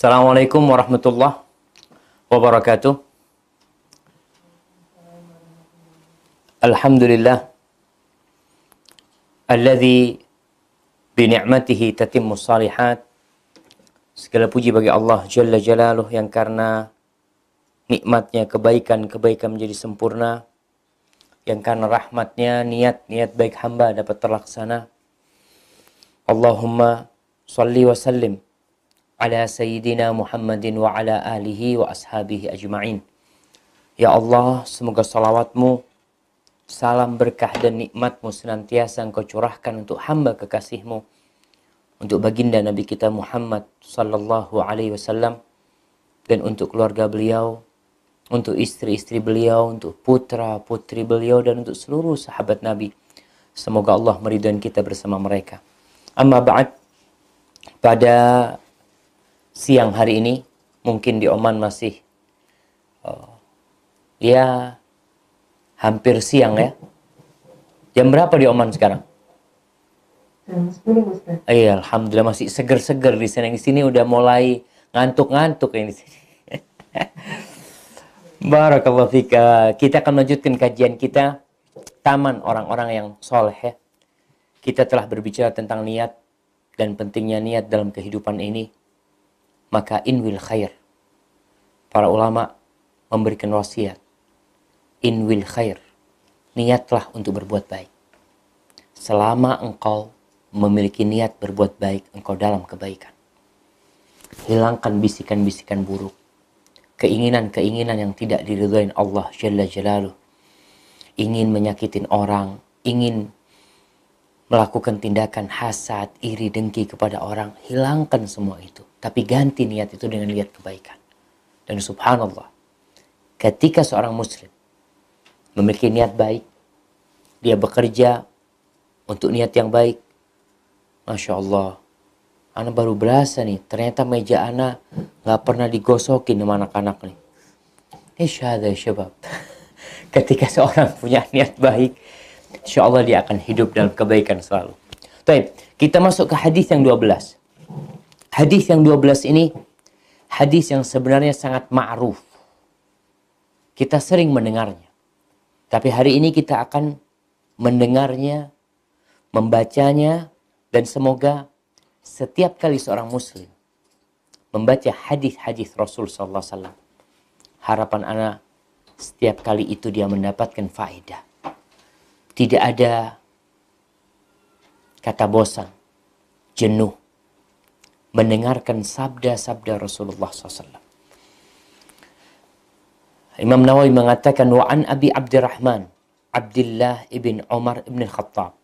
Assalamualaikum warahmatullahi wabarakatuh. Alhamdulillah alladzi bi ni'matihi tatimmu shalihat. Segala puji bagi Allah Jalla Jalaluh yang karena nikmatnya kebaikan-kebaikan menjadi sempurna, yang karena rahmatnya niat-niat baik hamba dapat terlaksana. Allahumma salli wa sallim ala sayyidina Muhammadin wa ala alihi wa ashabihi ajma'in. Ya Allah, semoga salawatmu, salam berkah dan nikmatmu senantiasa engkau curahkan untuk hamba kekasihmu, untuk baginda Nabi kita Muhammad sallallahu alaihi wasallam, dan untuk keluarga beliau, untuk istri-istri beliau, untuk putra-putri beliau, dan untuk seluruh sahabat Nabi. Semoga Allah meridhai kita bersama mereka. Amma ba'd, pada siang hari ini, mungkin di Oman masih hampir siang ya. Jam berapa di Oman sekarang? Jam 10, Ustaz. Iya, alhamdulillah masih seger-seger di sana. Di sini udah mulai ngantuk-ngantuk ini. Barakallahu fika. Kita akan lanjutkan kajian kita Taman Orang-orang yang Soleh ya. Kita telah berbicara tentang niat dan pentingnya niat dalam kehidupan ini. Maka inwil khair. Para ulama memberikan wasiat. Inwil khair. Niatlah untuk berbuat baik. Selama engkau memiliki niat berbuat baik, engkau dalam kebaikan. Hilangkan bisikan-bisikan buruk. Keinginan-keinginan yang tidak diridhai Allah Jalla Jalaluh. Ingin menyakitin orang. Ingin melakukan tindakan hasad, iri, dengki kepada orang. Hilangkan semua itu. Tapi ganti niat itu dengan niat kebaikan. Dan subhanallah, ketika seorang muslim memiliki niat baik, dia bekerja untuk niat yang baik, Masya Allah, ana baru berasa nih, ternyata meja ana gak pernah digosokin sama anak-anak nih. Isyhad ya syabab. Ketika seorang punya niat baik, insya Allah dia akan hidup dalam kebaikan selalu. Baik, kita masuk ke hadis yang 12. Hadis yang 12 ini hadis yang sebenarnya sangat ma'ruf. Kita sering mendengarnya. Tapi hari ini kita akan mendengarnya, membacanya, dan semoga setiap kali seorang muslim membaca hadis-hadis Rasul sallallahu alaihi wasallam, harapan ana setiap kali itu dia mendapatkan faedah. Tidak ada kata bosan, jenuh mendengarkan sabda-sabda Rasulullah SAW. Imam Nawawi mengatakan, wa an Abi Abdurrahman Abdullah ibn Umar ibn Khattab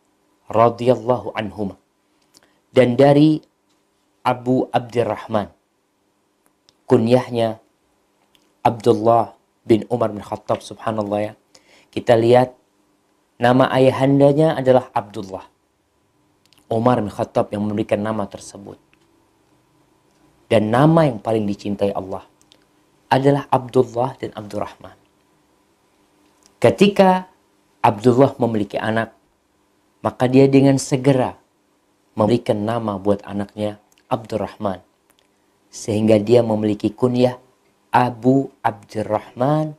radhiyallahu anhuma, dan dari Abu Abdurrahman, kunyahnya Abdullah bin Umar bin Khattab. Subhanallah ya, kita lihat nama ayahandanya adalah Abdullah. Umar bin Khattab yang memberikan nama tersebut. Dan nama yang paling dicintai Allah adalah Abdullah dan Abdurrahman. Ketika Abdullah memiliki anak, maka dia dengan segera memberikan nama buat anaknya Abdurrahman. Sehingga dia memiliki kunyah Abu Abdurrahman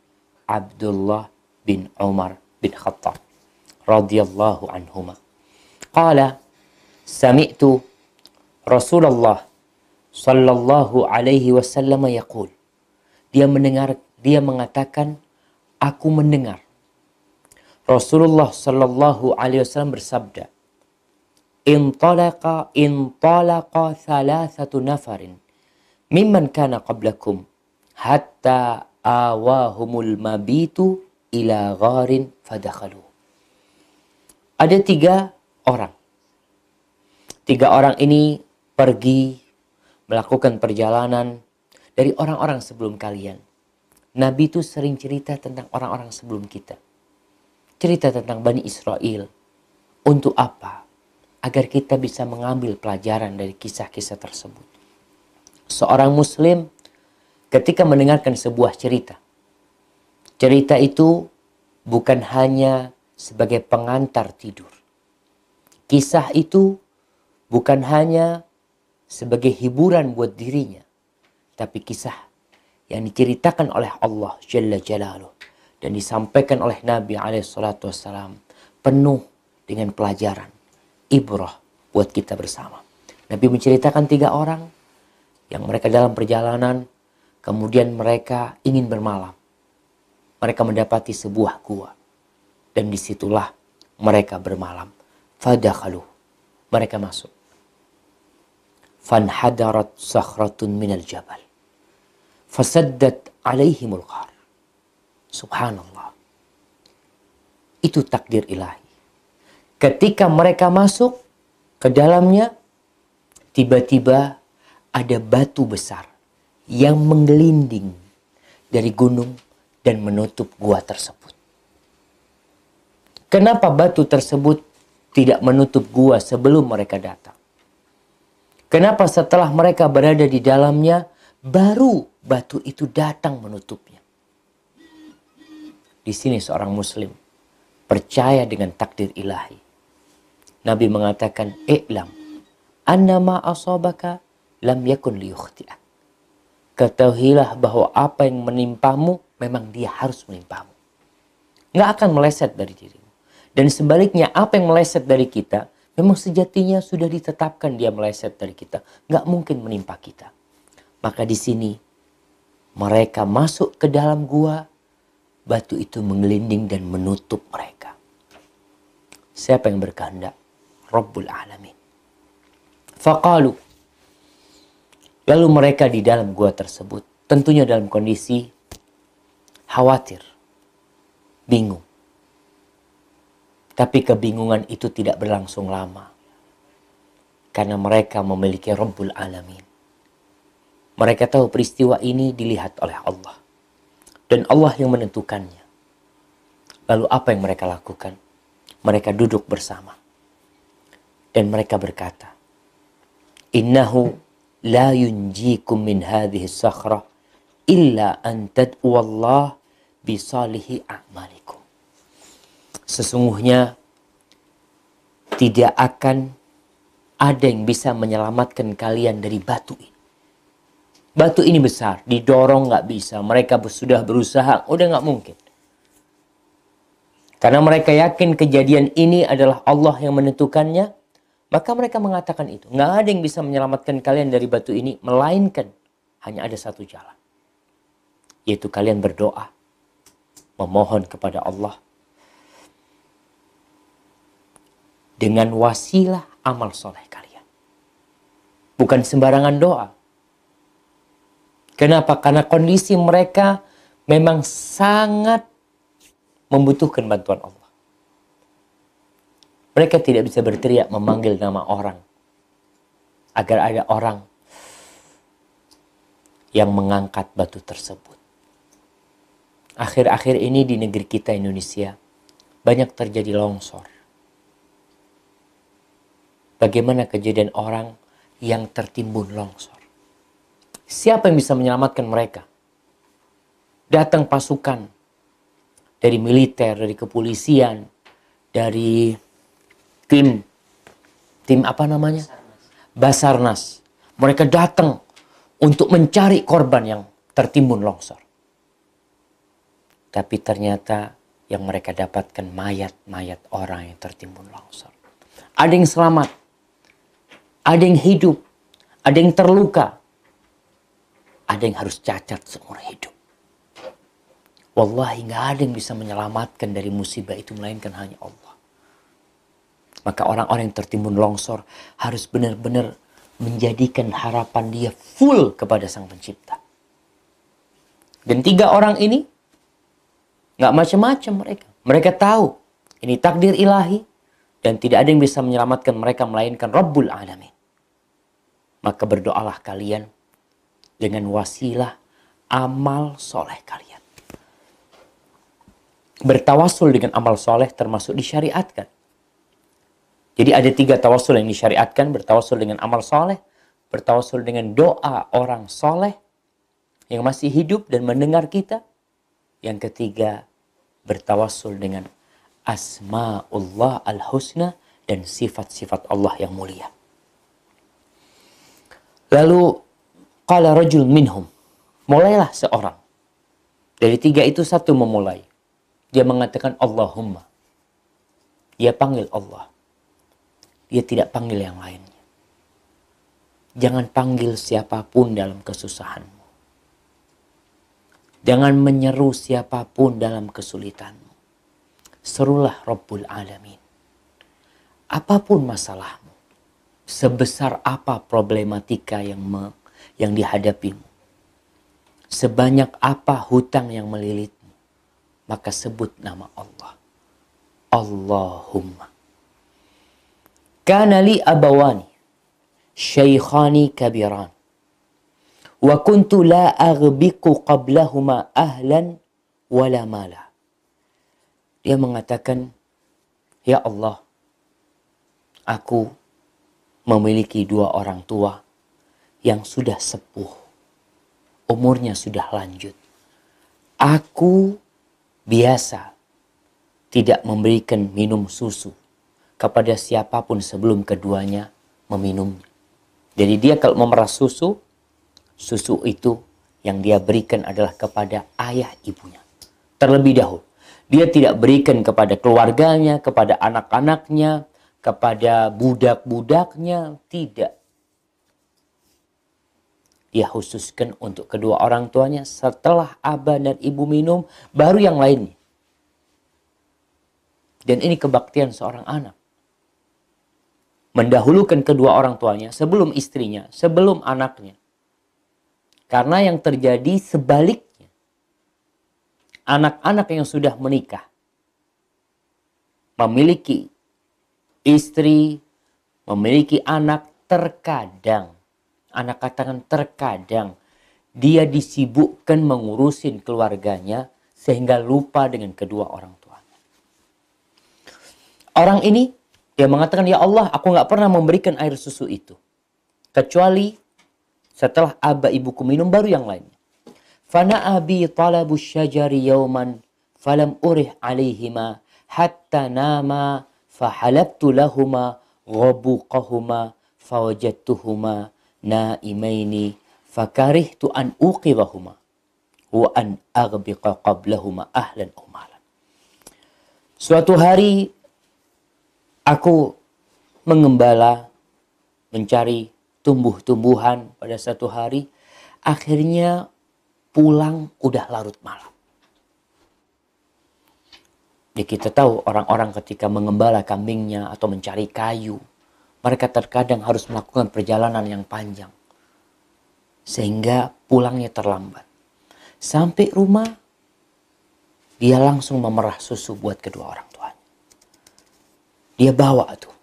Abdullah bin Umar bin Khattab radhiyallahu anhuma. Qala sami'tu Rasulullah sallallahu alaihi wasallam yaqul. Dia mengatakan, aku mendengar Rasulullah sallallahu alaihi wasallam bersabda, intalaqa thalathatu nafarin mimman kana qablakum hatta awahumul mabitu ila gharin fadakhalu. Ada 3 orang. 3 orang ini pergi melakukan perjalanan dari orang-orang sebelum kalian. Nabi itu sering cerita tentang orang-orang sebelum kita. Cerita tentang Bani Israel. Untuk apa? Agar kita bisa mengambil pelajaran dari kisah-kisah tersebut. Seorang muslim ketika mendengarkan sebuah cerita. Cerita itu bukan hanya sebagai pengantar tidur. Kisah itu bukan hanya sebagai hiburan buat dirinya. Tapi kisah yang diceritakan oleh Allah Jalla Jalaluh dan disampaikan oleh Nabi SAW penuh dengan pelajaran, ibrah buat kita bersama. Nabi menceritakan 3 orang yang mereka dalam perjalanan, kemudian mereka ingin bermalam. Mereka mendapati sebuah gua dan disitulah mereka bermalam. Fadakhalu, mereka masuk. Fanhadarat sakhratun minal jabal fasaddat alaihimul ghar. Subhanallah. Itu takdir ilahi. Ketika mereka masuk ke dalamnya, tiba-tiba ada batu besar yang menggelinding dari gunung dan menutup gua tersebut. Kenapa batu tersebut tidak menutup gua sebelum mereka datang? Kenapa setelah mereka berada di dalamnya, baru batu itu datang menutupnya? Di sini seorang muslim percaya dengan takdir ilahi. Nabi mengatakan, "I'lam annama asabaka lam yakun liyukhti'ak." Ketahuilah bahwa apa yang menimpamu memang dia harus menimpamu. Nggak akan meleset dari dirimu. Dan sebaliknya apa yang meleset dari kita memang sejatinya sudah ditetapkan dia meleset dari kita. Nggak mungkin menimpa kita. Maka di sini mereka masuk ke dalam gua, batu itu menggelinding dan menutup mereka. Siapa yang berkehendak? Rabbul Alamin. Faqalu. Lalu mereka di dalam gua tersebut, tentunya dalam kondisi khawatir, bingung. Tapi kebingungan itu tidak berlangsung lama. Karena mereka memiliki Rabbul Alamin. Mereka tahu peristiwa ini dilihat oleh Allah. Dan Allah yang menentukannya. Lalu apa yang mereka lakukan? Mereka duduk bersama. Dan mereka berkata, "Innahu la yunjikum min hadhihi sakhrah illa an tad'u Allah bi salihi a'malikum." Sesungguhnya tidak akan ada yang bisa menyelamatkan kalian dari batu ini. Batu ini besar, didorong nggak bisa. Mereka sudah berusaha, udah nggak mungkin. Karena mereka yakin kejadian ini adalah Allah yang menentukannya, maka mereka mengatakan itu. Nggak ada yang bisa menyelamatkan kalian dari batu ini, melainkan hanya ada satu jalan. Yaitu kalian berdoa, memohon kepada Allah, dengan wasilah amal soleh kalian. Bukan sembarangan doa. Kenapa? Karena kondisi mereka memang sangat membutuhkan bantuan Allah. Mereka tidak bisa berteriak memanggil nama orang. Agar ada orang yang mengangkat batu tersebut. Akhir-akhir ini di negeri kita Indonesia banyak terjadi longsor. Bagaimana kejadian orang yang tertimbun longsor? Siapa yang bisa menyelamatkan mereka? Datang pasukan dari militer, dari kepolisian, dari tim apa namanya? Basarnas. Mereka datang untuk mencari korban yang tertimbun longsor. Tapi ternyata yang mereka dapatkan mayat-mayat orang yang tertimbun longsor. Ada yang selamat, ada yang hidup, ada yang terluka, ada yang harus cacat seumur hidup. Wallahi nggak ada yang bisa menyelamatkan dari musibah itu melainkan hanya Allah. Maka orang-orang yang tertimbun longsor harus benar-benar menjadikan harapan dia full kepada Sang Pencipta. Dan 3 orang ini nggak macam-macam mereka. Mereka tahu ini takdir ilahi dan tidak ada yang bisa menyelamatkan mereka melainkan Rabbul Alamin. Maka berdoalah kalian dengan wasilah amal soleh kalian. Bertawasul dengan amal soleh termasuk disyariatkan. Jadi ada 3 tawasul yang disyariatkan. Bertawasul dengan amal soleh, bertawasul dengan doa orang soleh yang masih hidup dan mendengar kita. Yang ketiga, bertawasul dengan asma'ullah al-husna dan sifat-sifat Allah yang mulia. Lalu Qala rajul minhum. Mulailah seorang. Dari 3 itu satu memulai. Dia mengatakan Allahumma. Dia panggil Allah. Dia tidak panggil yang lainnya. Jangan panggil siapapun dalam kesusahanmu. Jangan menyeru siapapun dalam kesulitanmu. Serulah Rabbul Alamin. Apapun masalahmu. Sebesar apa problematika yang dihadapimu. Sebanyak apa hutang yang melilitmu. Maka sebut nama Allah. Allahumma. Kana li abawani. Syaikhani kabiran. Wa kuntu la aghbiqu qablahuma ahlan wala mala. Dia mengatakan, ya Allah, aku memiliki 2 orang tua yang sudah sepuh. Umurnya sudah lanjut. Aku biasa tidak memberikan minum susu kepada siapapun sebelum keduanya meminumnya. Jadi dia kalau memerah susu, susu itu yang dia berikan adalah kepada ayah ibunya. Terlebih dahulu. Dia tidak berikan kepada keluarganya, kepada anak-anaknya, kepada budak-budaknya. Tidak. Dia khususkan untuk kedua orang tuanya. Setelah abah dan ibu minum, baru yang lainnya. Dan ini kebaktian seorang anak. Mendahulukan kedua orang tuanya sebelum istrinya, sebelum anaknya. Karena yang terjadi sebaliknya. Anak-anak yang sudah menikah, memiliki istri, memiliki anak, terkadang, anak katakan terkadang, dia disibukkan mengurusin keluarganya sehingga lupa dengan kedua orang tuanya. Orang ini, dia mengatakan, ya Allah, aku gak pernah memberikan air susu itu. Kecuali setelah abah ibuku minum, baru yang lainnya. Fana abi talabu syajari yauman falam urih alaihima hatta nama fahalabtu lahuma ghabuqahuma fawajadtuhuma naimaini fakarihtu an uqidahuma wa an aghbiqa qablahuma ahlan umalan. Suatu hari aku mengembala mencari tumbuh-tumbuhan pada satu hari, akhirnya pulang udah larut malam. Ya kita tahu orang-orang ketika mengembala kambingnya atau mencari kayu, mereka terkadang harus melakukan perjalanan yang panjang. Sehingga pulangnya terlambat. Sampai rumah, dia langsung memerah susu buat kedua orang tuanya. Dia bawa tuh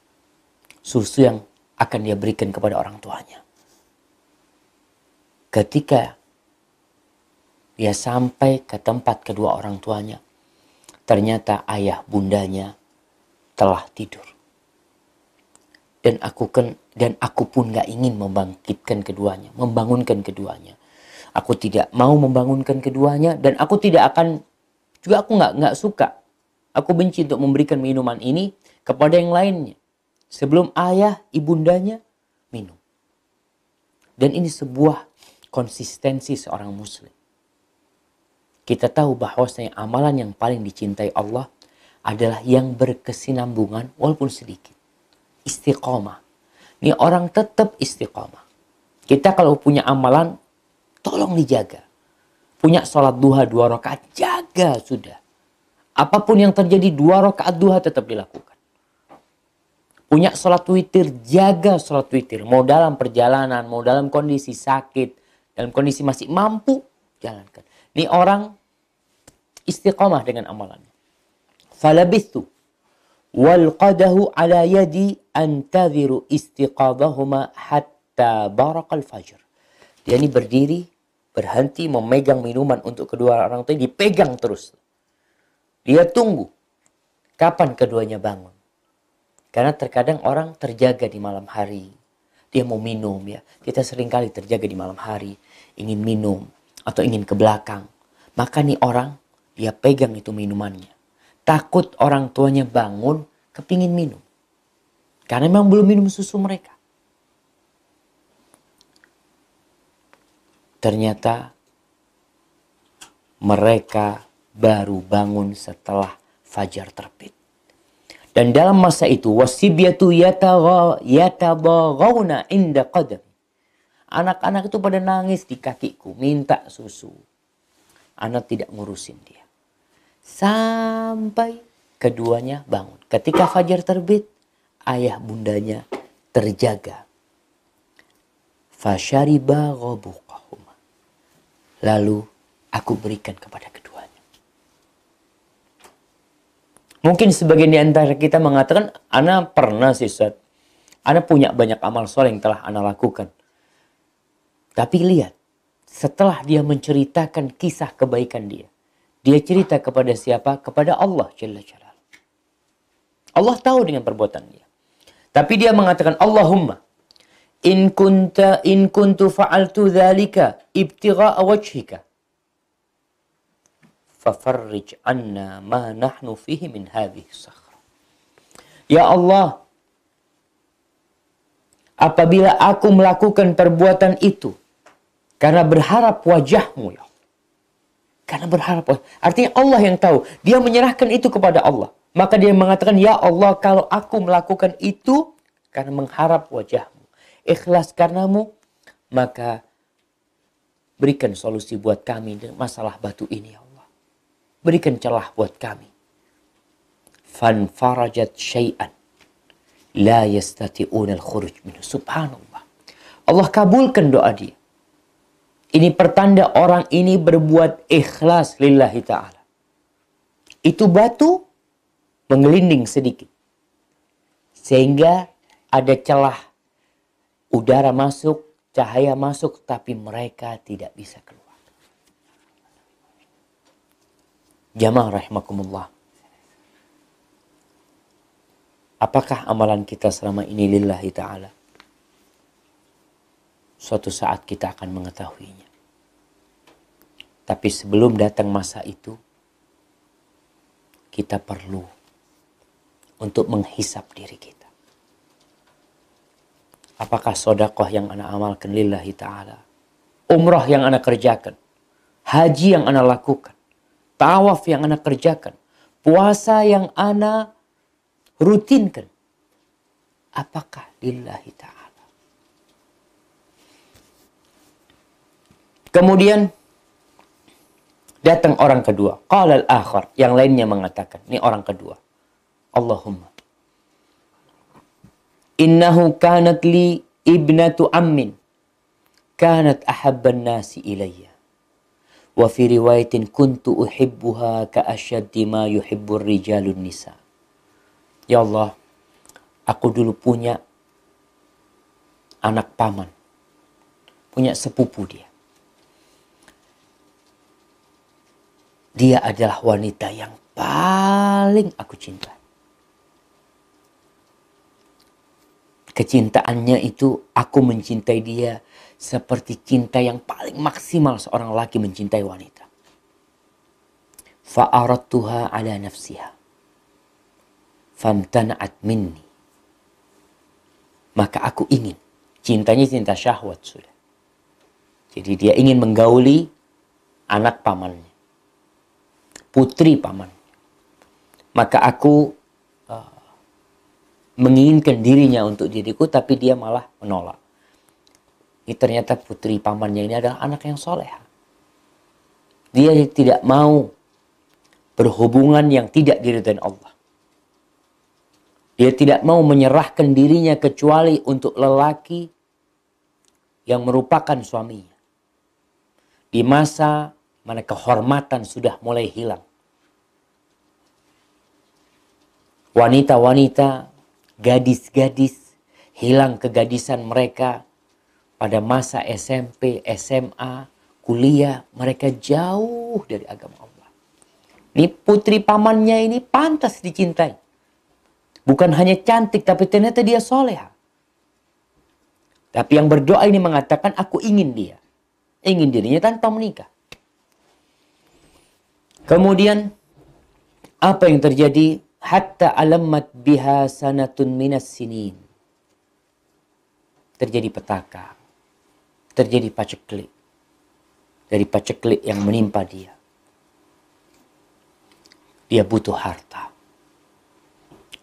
susu yang akan dia berikan kepada orang tuanya. Ketika dia sampai ke tempat kedua orang tuanya, ternyata ayah bundanya telah tidur. Dan aku pun gak ingin membangkitkan keduanya, membangunkan keduanya. Aku tidak mau membangunkan keduanya dan aku tidak akan, juga aku gak suka. Aku benci untuk memberikan minuman ini kepada yang lainnya. Sebelum ayah ibundanya minum. Dan ini sebuah konsistensi seorang muslim. Kita tahu bahwasanya amalan yang paling dicintai Allah adalah yang berkesinambungan walaupun sedikit. Istiqomah. Ini orang tetap istiqomah. Kita kalau punya amalan, tolong dijaga. Punya sholat duha 2 rakaat, jaga sudah. Apapun yang terjadi 2 rakaat duha tetap dilakukan. Punya sholat witir, jaga sholat witir. Mau dalam perjalanan, mau dalam kondisi sakit, dalam kondisi masih mampu, jalankan. Ini orang istiqamah dengan amalannya. Falabithu wal qadahu ala yadi antadhiru istiqadahuma hatta barakal fajr. Dia ini berdiri, berhenti memegang minuman untuk kedua orang tua, dipegang terus. Dia tunggu kapan keduanya bangun. Karena terkadang orang terjaga di malam hari. Dia mau minum ya. Kita seringkali terjaga di malam hari, ingin minum atau ingin ke belakang. Maka nih orang, dia pegang itu minumannya. Takut orang tuanya bangun, kepingin minum. Karena memang belum minum susu mereka. Ternyata mereka baru bangun setelah fajar terbit. Dan dalam masa itu wasibyatu yatabaghawna inda qadam. Anak-anak itu pada nangis di kakiku, minta susu. Anak tidak ngurusin dia. Sampai keduanya bangun. Ketika fajar terbit, ayah bundanya terjaga. Fashariba ghabuqahuma. Lalu aku berikan kepada keduanya. Mungkin sebagian di antara kita mengatakan, ana pernah sih Ustaz. Ana punya banyak amal soleh yang telah ana lakukan. Tapi lihat, setelah dia menceritakan kisah kebaikan dia. Dia cerita kepada siapa? Kepada Allah Jalla Jalaluhu. Allah tahu dengan perbuatan dia. Tapi dia mengatakan, Allahumma, in kuntu fa'altu dhalika ibtigha'a wajhika. Fafarrij anna ma nahnu fihi min hadhihi sakhra. Ya Allah, apabila aku melakukan perbuatan itu karena berharap wajahmu, ya Allah. Karena berharap wajah. Artinya Allah yang tahu. Dia menyerahkan itu kepada Allah. Maka dia mengatakan, ya Allah, kalau aku melakukan itu karena mengharap wajahmu, ikhlas karenamu, maka berikan solusi buat kami dengan masalah batu ini, ya Allah. Berikan celah buat kami. Fanfarajat syai'an la yastati'una al-khuruj minhu. Subhanallah. Allah kabulkan doa dia. Ini pertanda orang ini berbuat ikhlas lillahi ta'ala. Itu batu menggelinding sedikit. Sehingga ada celah. Udara masuk, cahaya masuk, tapi mereka tidak bisa keluar. Jamaah rahimakumullah. Apakah amalan kita selama ini lillahi ta'ala? Suatu saat kita akan mengetahuinya. Tapi sebelum datang masa itu, kita perlu untuk menghisap diri kita. Apakah sedekah yang ana amalkan lillahi ta'ala? Umrah yang ana kerjakan? Haji yang ana lakukan? Tawaf yang ana kerjakan, puasa yang ana rutinkan, apakah lillahi ta'ala? Kemudian datang orang kedua. Qala al-akhar, yang lainnya mengatakan, ini orang kedua. Allahumma, innahu kanat li ibnatu ammin, kanat ahabban nasi ilayya. Wa fi riwayatin kuntu uhibbuha ka asyaddi ma yuhibbur rijalun nisa. Ya Allah, aku dulu punya anak paman. Punya sepupu dia. Dia adalah wanita yang paling aku cintai. Kecintaannya itu aku mencintai dia seperti cinta yang paling maksimal seorang laki mencintai wanita. Fa'aradtuha ala nafsiha. Famtana'at minni. Maka aku ingin. Cintanya cinta syahwat sudah. Jadi dia ingin menggauli anak pamannya. Putri pamannya. Maka aku menginginkan dirinya untuk diriku, tapi dia malah menolak. Ini ternyata putri pamannya ini adalah anak yang soleh. Dia tidak mau berhubungan yang tidak diridhai Allah. Dia tidak mau menyerahkan dirinya kecuali untuk lelaki yang merupakan suaminya. Di masa mana kehormatan sudah mulai hilang. Wanita-wanita, gadis-gadis, hilang kegadisan mereka. Pada masa SMP, SMA, kuliah, mereka jauh dari agama Allah. Ini putri pamannya ini pantas dicintai. Bukan hanya cantik, tapi ternyata dia soleha. Tapi yang berdoa ini mengatakan, aku ingin dia. Ingin dirinya tanpa menikah. Kemudian, apa yang terjadi? Hatta alammat biha sanatun minas sinin. Terjadi petaka. Terjadi paceklik. dari paceklik yang menimpa dia. Dia butuh harta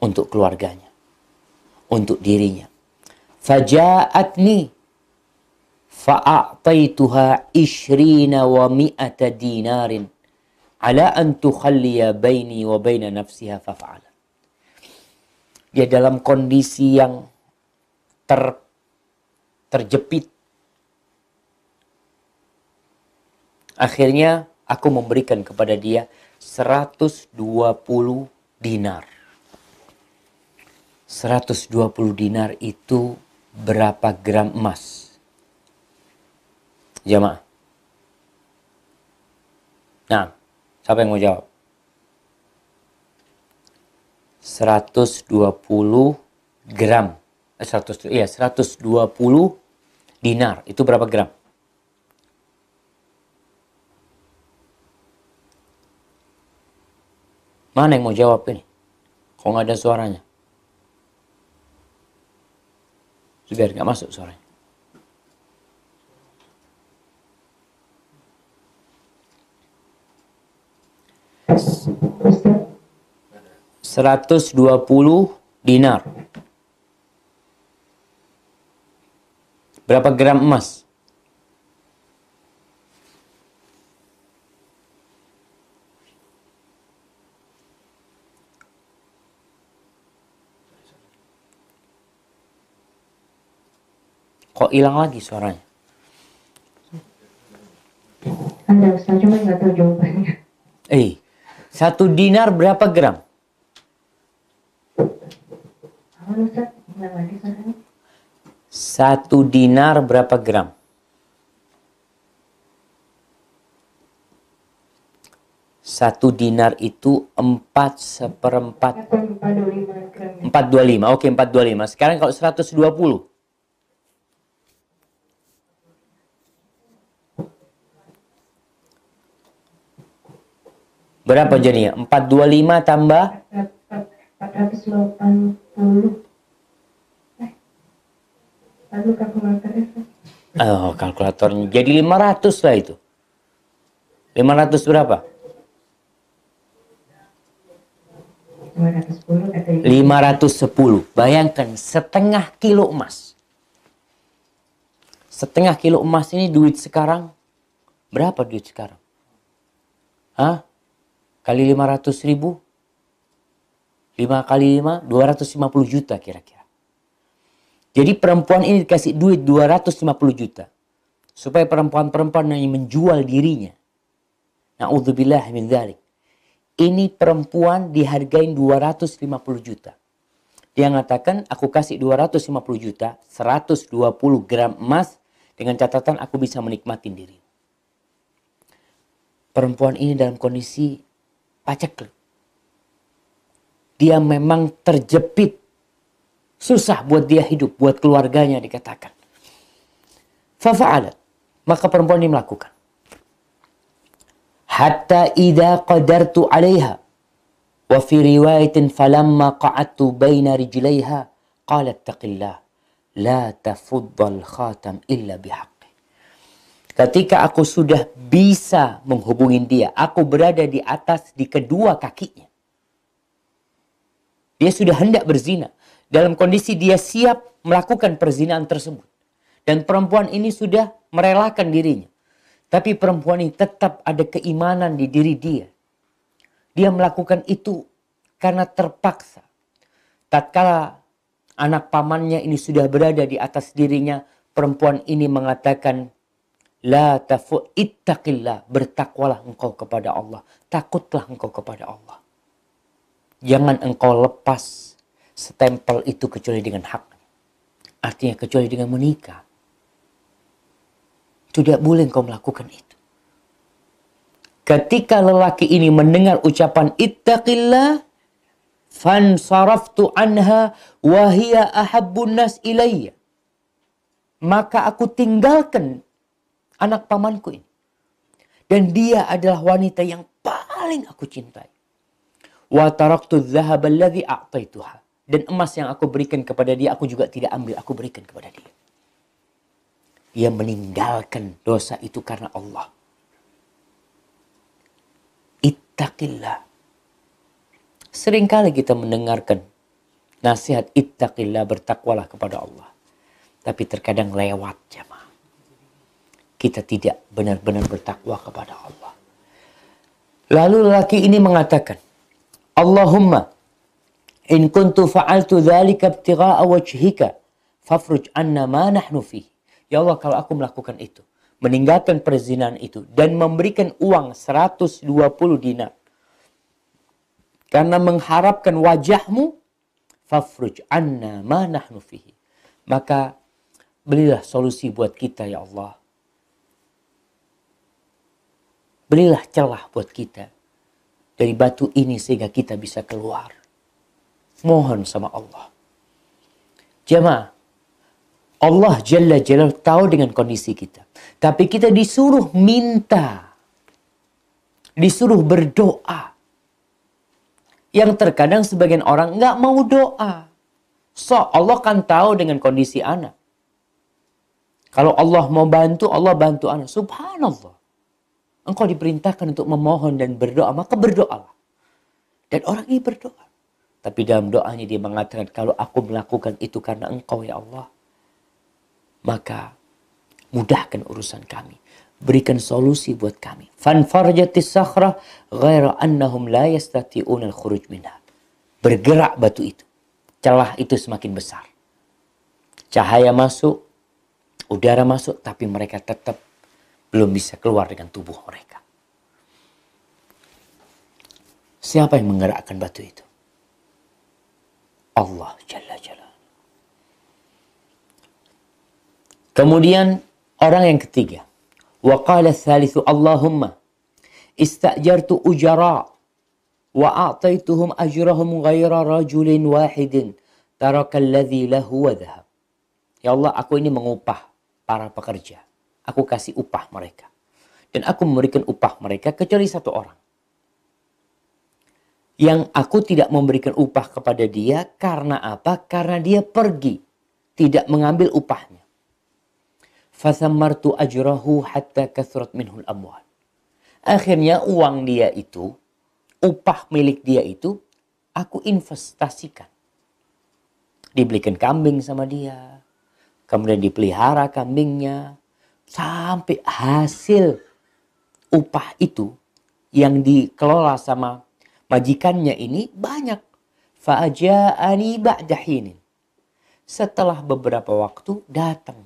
untuk keluarganya, untuk dirinya. Faja'atni fa'a'taituha 20 wa 100 dinarin ala an tukhalliya baini wa baina nafsiha fafa'ala. Dia dalam kondisi yang terjepit. Akhirnya aku memberikan kepada dia 120 dinar. 120 dinar itu berapa gram emas? Jamaah. Nah, siapa yang mau jawab? 120 gram. 120 dinar. Itu berapa gram? Mana yang mau jawab ini? Kok nggak ada suaranya? Biar nggak masuk suaranya. Ustaz, 120 dinar. Berapa gram emas? Kok hilang lagi suaranya? ada Ustaz, cuma nggak tahu jawabannya. 1 dinar berapa gram? Apa Ustaz? Ulang lagi suaranya. 1 dinar berapa gram? Satu dinar itu 4/4. 425 gram. 425. Oke, 425. Sekarang kalau 120. Berapa jadinya? 425 tambah 480. Lalu kalkulatornya Ustaz. kalkulatornya. Jadi 500 lah itu. 500 berapa? 510 katanya. 510. Bayangkan setengah kilo emas. Setengah kilo emas ini duit sekarang. Berapa duit sekarang? Hah? Kali 500 ribu? 5 kali 5, 250 juta kira-kira. Jadi perempuan ini dikasih duit 250 juta. Supaya perempuan-perempuan yang menjual dirinya. Na'udzubillah min dzalik. Ini perempuan dihargain 250 juta. Dia mengatakan, aku kasih 250 juta, 120 gram emas, dengan catatan aku bisa menikmati diri. Perempuan ini dalam kondisi paceklik. Dia memang terjepit. Susah buat dia hidup, buat keluarganya dikatakan. Fafa'alat. Maka perempuan ini melakukan. Hatta idza qadartu 'alaiha wa fi riwayatin falamma qa'adtu baina rijlaiha qalat taqillah la tafuddal khatam illa bihaqqi. Ketika aku sudah bisa menghubungi dia, aku berada di atas di kedua kakinya. Dia sudah hendak berzina. Dalam kondisi dia siap melakukan perzinaan tersebut. Dan perempuan ini sudah merelakan dirinya. Tapi perempuan ini tetap ada keimanan di diri dia. Dia melakukan itu karena terpaksa. Tatkala anak pamannya ini sudah berada di atas dirinya, perempuan ini mengatakan, la tafu ittaqillah, bertakwalah engkau kepada Allah. Takutlah engkau kepada Allah. Jangan engkau lepas stempel itu kecuali dengan hak. Artinya kecuali dengan menikah. Tidak boleh engkau melakukan itu. Ketika lelaki ini mendengar ucapan ittaqillah, fansaraftu anha wa hiya ahabbun nas ilayya. Maka aku tinggalkan anak pamanku ini. Dan dia adalah wanita yang paling aku cintai. Wa taraktu dzahaba alladhi a'taituha. Dan emas yang aku berikan kepada dia, aku juga tidak ambil, aku berikan kepada dia. Dia meninggalkan dosa itu karena Allah. ittaqillah. Seringkali kita mendengarkan nasihat ittaqillah, bertakwalah kepada Allah. Tapi terkadang lewat jemaah. Kita tidak benar-benar bertakwa kepada Allah. Lalu lelaki ini mengatakan, Allahumma in kuntu fa'altu dzalika ibtigha'a wajhika fafruj anna ma nahnu fihi. Ya Allah, kalau aku melakukan itu, meninggalkan perzinahan itu dan memberikan uang 120 dinar karena mengharapkan wajahmu, fafruj anna ma nahnu fihi. Maka berilah solusi buat kita ya Allah. Berilah celah buat kita dari batu ini sehingga kita bisa keluar. Mohon sama Allah. Jemaah, Allah Jalla Jalaluhu tahu dengan kondisi kita. Tapi kita disuruh minta. Disuruh berdoa. Yang terkadang sebagian orang nggak mau doa. So, Allah kan tahu dengan kondisi anak. Kalau Allah mau bantu, Allah bantu anak. Subhanallah. Engkau diperintahkan untuk memohon dan berdoa, maka berdoalah. Dan orang ini berdoa. Tapi dalam doanya dia mengatakan, kalau aku melakukan itu karena engkau ya Allah, maka mudahkan urusan kami. Berikan solusi buat kami. Fanfarjatis sakhrah ghaira annahum la yastati'una al-khuruj minha. Bergerak batu itu. Celah itu semakin besar. Cahaya masuk, udara masuk, tapi mereka tetap belum bisa keluar dengan tubuh mereka. Siapa yang menggerakkan batu itu? Allah Jalla Jalaluhu. Kemudian orang yang ketiga. Wa qala tsalitsu Allahumma istajartu ujara wa a'taituhum ajrahum ghaira rajulin wahidin taraka alladhi lahu wa dhahab. Ya Allah, aku ini mengupah para pekerja. Aku kasih upah mereka. Dan aku memberikan upah mereka kecuali satu orang. Yang aku tidak memberikan upah kepada dia karena apa? Karena dia pergi. Tidak mengambil upahnya. Fathammartu ajrahu hatta kathrat minhul amwal. Akhirnya uang dia itu, upah milik dia itu, aku investasikan. Dibelikan kambing sama dia. Kemudian dipelihara kambingnya. Sampai hasil upah itu yang dikelola sama majikannya ini banyak. Fa'aja'ani ba'da hinin. Setelah beberapa waktu datang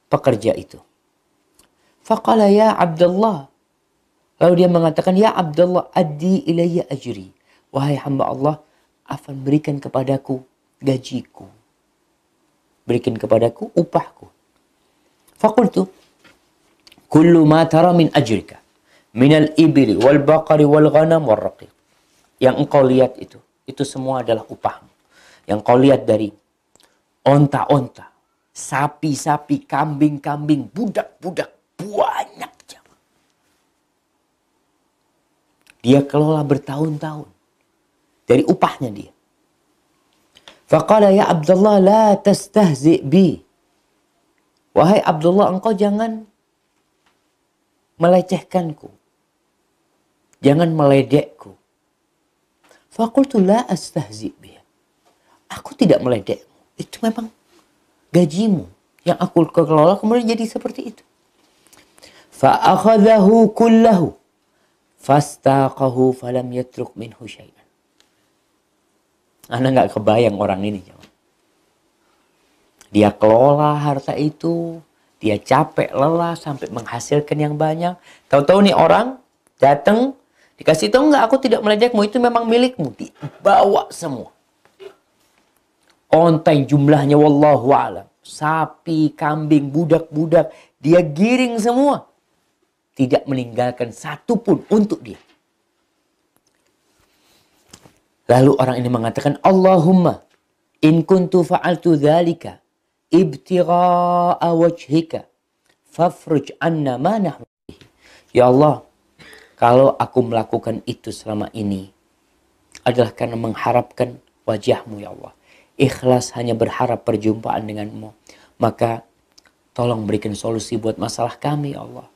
pekerja itu. Faqala ya Abdullah. Lalu dia mengatakan, ya Abdullah, addi ilayya ajri. Wahai hamba Allah, afan berikan kepadaku gajiku. Berikan kepadaku upahku. Faqultu, kullu ma tara min ajrika minal ibli wal baqari wal ghanam wal raqiq. Yang engkau lihat itu semua adalah upahmu. Yang engkau lihat dari onta-onta, sapi-sapi, kambing-kambing, budak-budak, banyak. Dia kelola bertahun-tahun dari upahnya dia. Faqala ya Abdullah la tastahzi bi. Wahai Abdullah, engkau jangan melecehkanku. Jangan meledekku. Faqultu la astahzi bi. Aku tidak meledekmu. Itu memang gajimu yang aku kelola kemudian jadi seperti itu. Fa'akhadhahu kullahu fastaqahu falam yatruk minhu syai'an. Anda nggak kebayang orang ini. Dia kelola harta itu, dia capek lelah sampai menghasilkan yang banyak. Tahu-tahu nih orang datang dikasih tahu, enggak, aku tidak meledekmu, itu memang milikmu. Dibawa semua. Onta yang jumlahnya wallahu a'lam. Sapi, kambing, budak-budak, dia giring semua. Tidak meninggalkan satu pun untuk dia. Lalu orang ini mengatakan, Allahumma in kuntu fa'altu dzalika ibtigha'a wajhika fafruj anna ma nahnu fihi. Ya Allah, kalau aku melakukan itu selama ini adalah karena mengharapkan wajahmu ya Allah. Ikhlas hanya berharap perjumpaan denganmu. Maka tolong berikan solusi buat masalah kami ya Allah.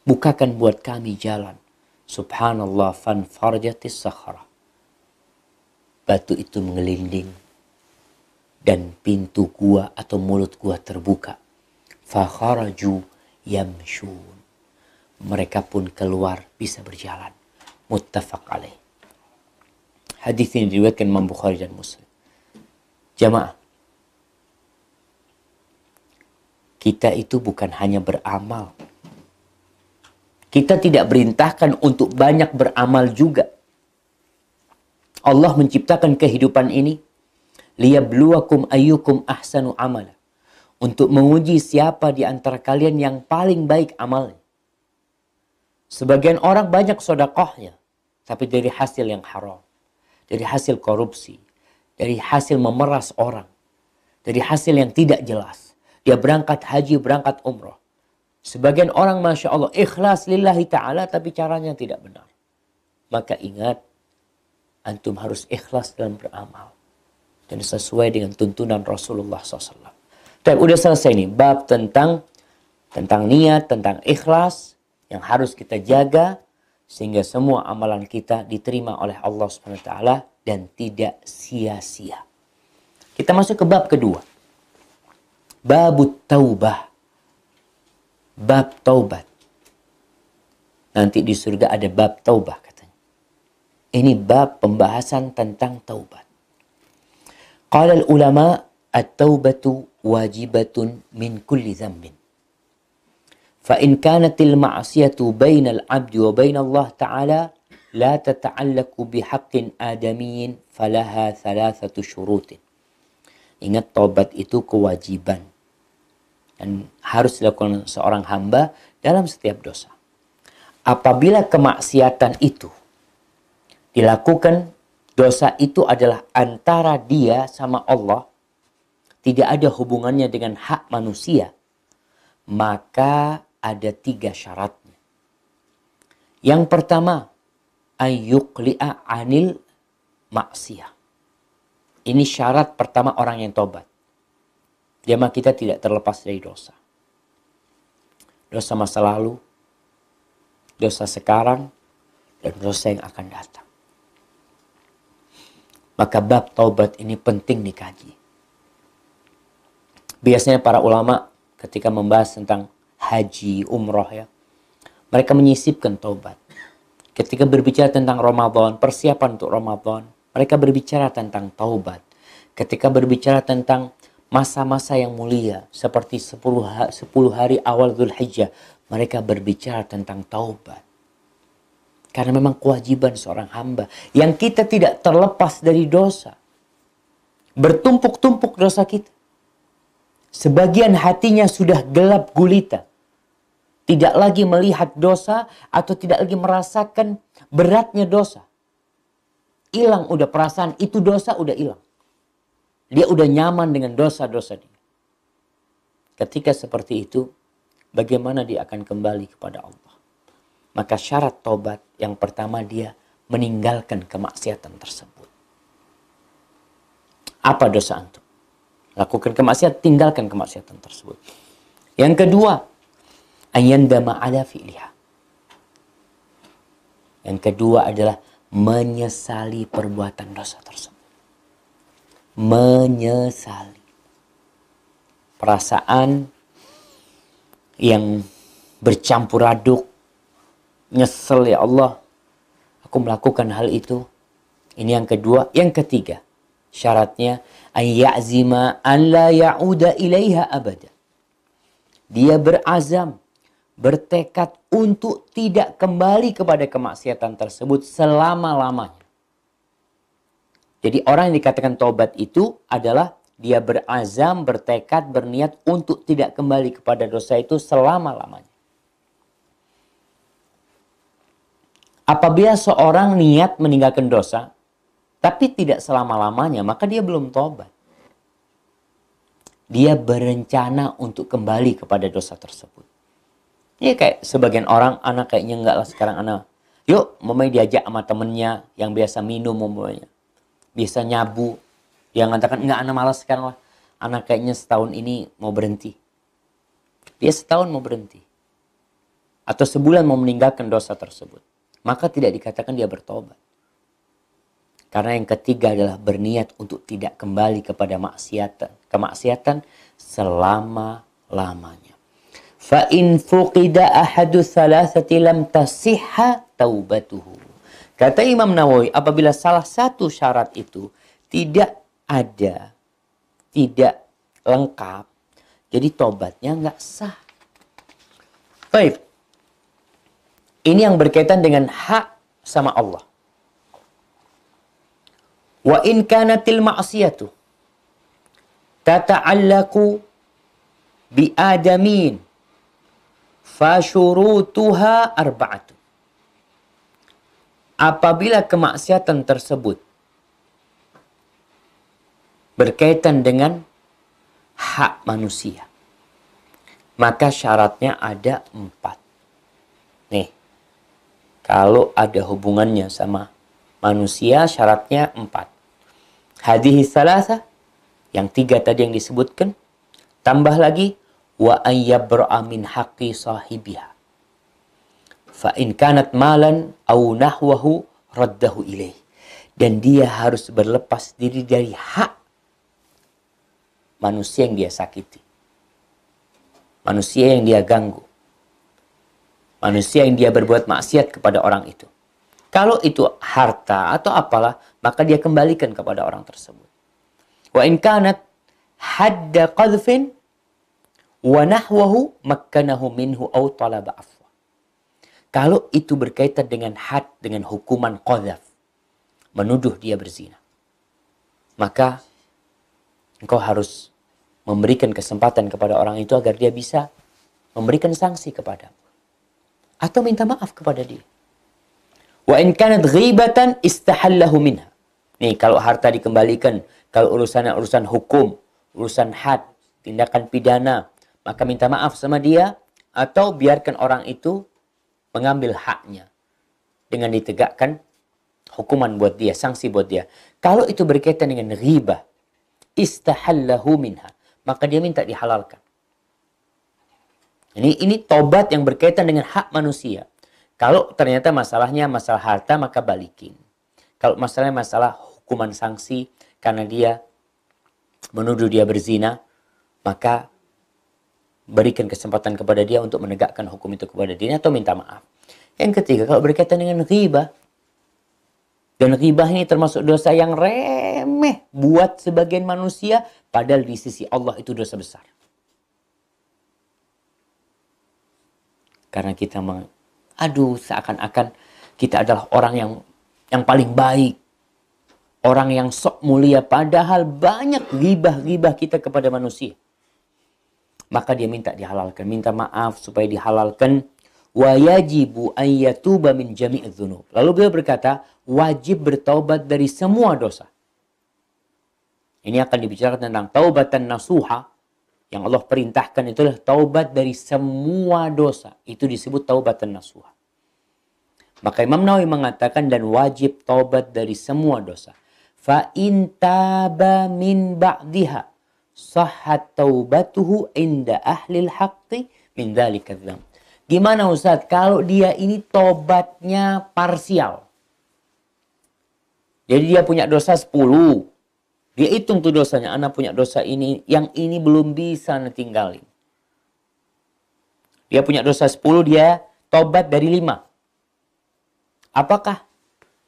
bukakan buat kami jalan. Subhanallah, fanfarjatis sakhara. Batu itu mengelinding dan pintu gua atau mulut gua terbuka. Fakharaju yamshun. Mereka pun keluar bisa berjalan. Muttafaq alaih. Hadis ini diriwayatkan Imam Bukhari dan Muslim. Jamaah, kita itu bukan hanya beramal. Kita tidak perintahkan untuk banyak beramal juga. Allah menciptakan kehidupan ini liyabluwakum ayyukum ahsanu amala. Untuk menguji siapa di antara kalian yang paling baik amalnya. Sebagian orang banyak sedekahnya, tapi dari hasil yang haram. Dari hasil korupsi. Dari hasil memeras orang. Dari hasil yang tidak jelas. Dia berangkat haji, berangkat umroh. Sebagian orang Masya Allah ikhlas lillahi ta'ala tapi caranya tidak benar. Maka ingat, antum harus ikhlas dalam beramal. Dan sesuai dengan tuntunan Rasulullah SAW. Tapi udah selesai nih, bab tentang niat, tentang ikhlas yang harus kita jaga. Sehingga semua amalan kita diterima oleh Allah SWT dan tidak sia-sia. Kita masuk ke bab kedua. Babut taubah. Bab taubat. Nanti di surga ada bab taubah katanya. Ini bab pembahasan tentang taubat. Qala al-ulama at-taubatu wajibatun min kulli dhanbin. Fa in kanatil ma'siyatu bainal 'abdi wa bainallah ta'ala la tata'allaqu bihaqqin adamiyyin falaha thalathatu syurutin. Ingat, taubat itu kewajiban. Dan harus dilakukan seorang hamba dalam setiap dosa. Apabila kemaksiatan itu dilakukan, dosa itu adalah antara dia sama Allah, tidak ada hubungannya dengan hak manusia, maka ada 3 syaratnya. Yang pertama, ayyuqli'a anil maksiyah. Ini syarat pertama orang yang tobat. Jamaah, kita tidak terlepas dari dosa. Dosa masa lalu, dosa sekarang, dan dosa yang akan datang. Maka bab taubat ini penting dikaji. Biasanya para ulama ketika membahas tentang haji, umroh ya, mereka menyisipkan taubat. Ketika berbicara tentang Ramadan, persiapan untuk Ramadan, mereka berbicara tentang taubat. Ketika berbicara tentang masa-masa yang mulia seperti 10 hari awal Dzulhijjah, mereka berbicara tentang taubat. Karena memang kewajiban seorang hamba yang kita tidak terlepas dari dosa. Bertumpuk-tumpuk dosa kita. Sebagian hatinya sudah gelap gulita. Tidak lagi melihat dosa atau tidak lagi merasakan beratnya dosa. Hilang udah perasaan itu dosa, udah hilang. Dia udah nyaman dengan dosa-dosa dia. Ketika seperti itu, bagaimana dia akan kembali kepada Allah? Maka syarat tobat yang pertama, dia meninggalkan kemaksiatan tersebut. Apa dosa antum? Lakukan kemaksiatan, tinggalkan kemaksiatan tersebut. Yang kedua, ayandama ala fi'liha. Yang kedua adalah menyesali perbuatan dosa tersebut. Menyesali. Perasaan yang bercampur aduk. Nyesel, ya Allah, aku melakukan hal itu. Ini yang kedua. Yang ketiga, syaratnya ayya'zima an la ya'uda ilaiha abada. Dia berazam, bertekad untuk tidak kembali kepada kemaksiatan tersebut selama-lamanya. Jadi orang yang dikatakan taubat itu adalah dia berazam, bertekad, berniat untuk tidak kembali kepada dosa itu selama-lamanya. Apabila seorang niat meninggalkan dosa, tapi tidak selama-lamanya, maka dia belum taubat. Dia berencana untuk kembali kepada dosa tersebut. Ini kayak sebagian orang, anak kayaknya enggak lah sekarang anak. Yuk, mamanya diajak sama temennya yang biasa minum mamanya. Biasa nyabu. Dia mengatakan, enggak, anak malas sekarang lah. Anak kayaknya setahun ini mau berhenti. Dia setahun mau berhenti. atau sebulan mau meninggalkan dosa tersebut, maka tidak dikatakan dia bertobat. Karena yang ketiga adalah berniat untuk tidak kembali kepada kemaksiatan selama-lamanya. Fa in fuqida ahadu thalathati lam tasihha taubatuhu. Kata Imam Nawawi, apabila salah satu syarat itu tidak ada, tidak lengkap, jadi tobatnya nggak sah. Baik. Ini yang berkaitan dengan hak sama Allah. Wa in kanatil ma'siyatu tata'allaku bi adamin fa syurutuha arba'atu. Apabila kemaksiatan tersebut berkaitan dengan hak manusia, maka syaratnya ada 4. Nih, kalau ada hubungannya sama manusia, syaratnya 4. Hadhihi salasa, yang 3 tadi yang disebutkan, tambah lagi wa ayyabra'a min haqqi sahibiha. Fa in kanat malan aw nahwahu raddahu ilaih. Dan dia harus berlepas diri dari hak manusia yang dia sakiti, manusia yang dia ganggu, manusia yang dia berbuat maksiat kepada orang itu. Kalau itu harta atau apalah, maka dia kembalikan kepada orang tersebut. Wa in kanat hadda qadhfin wa nahwahu makkanahu minhu aw talaba afwa. Kalau itu berkaitan dengan had, dengan hukuman qadhaf, menuduh dia berzina, maka engkau harus memberikan kesempatan kepada orang itu agar dia bisa memberikan sanksi kepadamu atau minta maaf kepada dia. Wa in kanat ghibatan istahallahu minha. Nih, kalau harta dikembalikan, kalau urusan hukum, urusan had, tindakan pidana, maka minta maaf sama dia atau biarkan orang itu mengambil haknya dengan ditegakkan hukuman buat dia, sanksi buat dia. Kalau itu berkaitan dengan ghibah, istahallahu minha, maka dia minta dihalalkan. Ini tobat yang berkaitan dengan hak manusia. Kalau ternyata masalahnya masalah harta, maka balikin. Kalau masalahnya masalah hukuman sanksi karena dia menuduh dia berzina, maka berikan kesempatan kepada dia untuk menegakkan hukum itu kepada dirinya atau minta maaf. Yang ketiga, kalau berkaitan dengan ghibah, dan ghibah ini termasuk dosa yang remeh buat sebagian manusia, padahal di sisi Allah itu dosa besar. Karena kita seakan-akan kita adalah orang yang paling baik, orang yang sok mulia, padahal banyak ghibah kita kepada manusia. Maka dia minta dihalalkan, minta maaf supaya dihalalkan. Wa yajibu an yatuba min jami'i dzunub. Lalu beliau berkata, wajib bertaubat dari semua dosa. Ini akan dibicarakan tentang taubatan nasuha. Yang Allah perintahkan itulah taubat dari semua dosa. Itu disebut taubatan nasuha. Maka Imam Nawawi mengatakan dan wajib taubat dari semua dosa. Fa in taba min ba'diha sahhat taubatuhu inda ahlil haqqi min dzalika dzam. Gimana Ustaz kalau dia ini tobatnya parsial? Jadi dia punya dosa 10. Dia hitung tuh dosanya, anak punya dosa ini, yang ini belum bisa tinggalin. Dia punya dosa 10, dia tobat dari 5. Apakah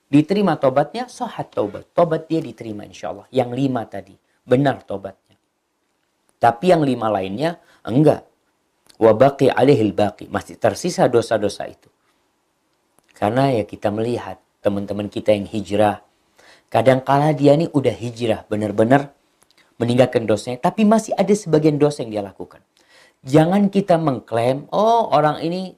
diterima tobatnya? Sahhat taubat. Tobat dia diterima insya Allah. Yang 5 tadi, benar tobatnya. Tapi yang 5 lainnya, enggak. Wa baqi alaihil baqi. Masih tersisa dosa-dosa itu. Karena ya kita melihat teman-teman kita yang hijrah. Kadangkala dia ini udah hijrah. Benar-benar meninggalkan dosanya. Tapi masih ada sebagian dosa yang dia lakukan. Jangan kita mengklaim, oh orang ini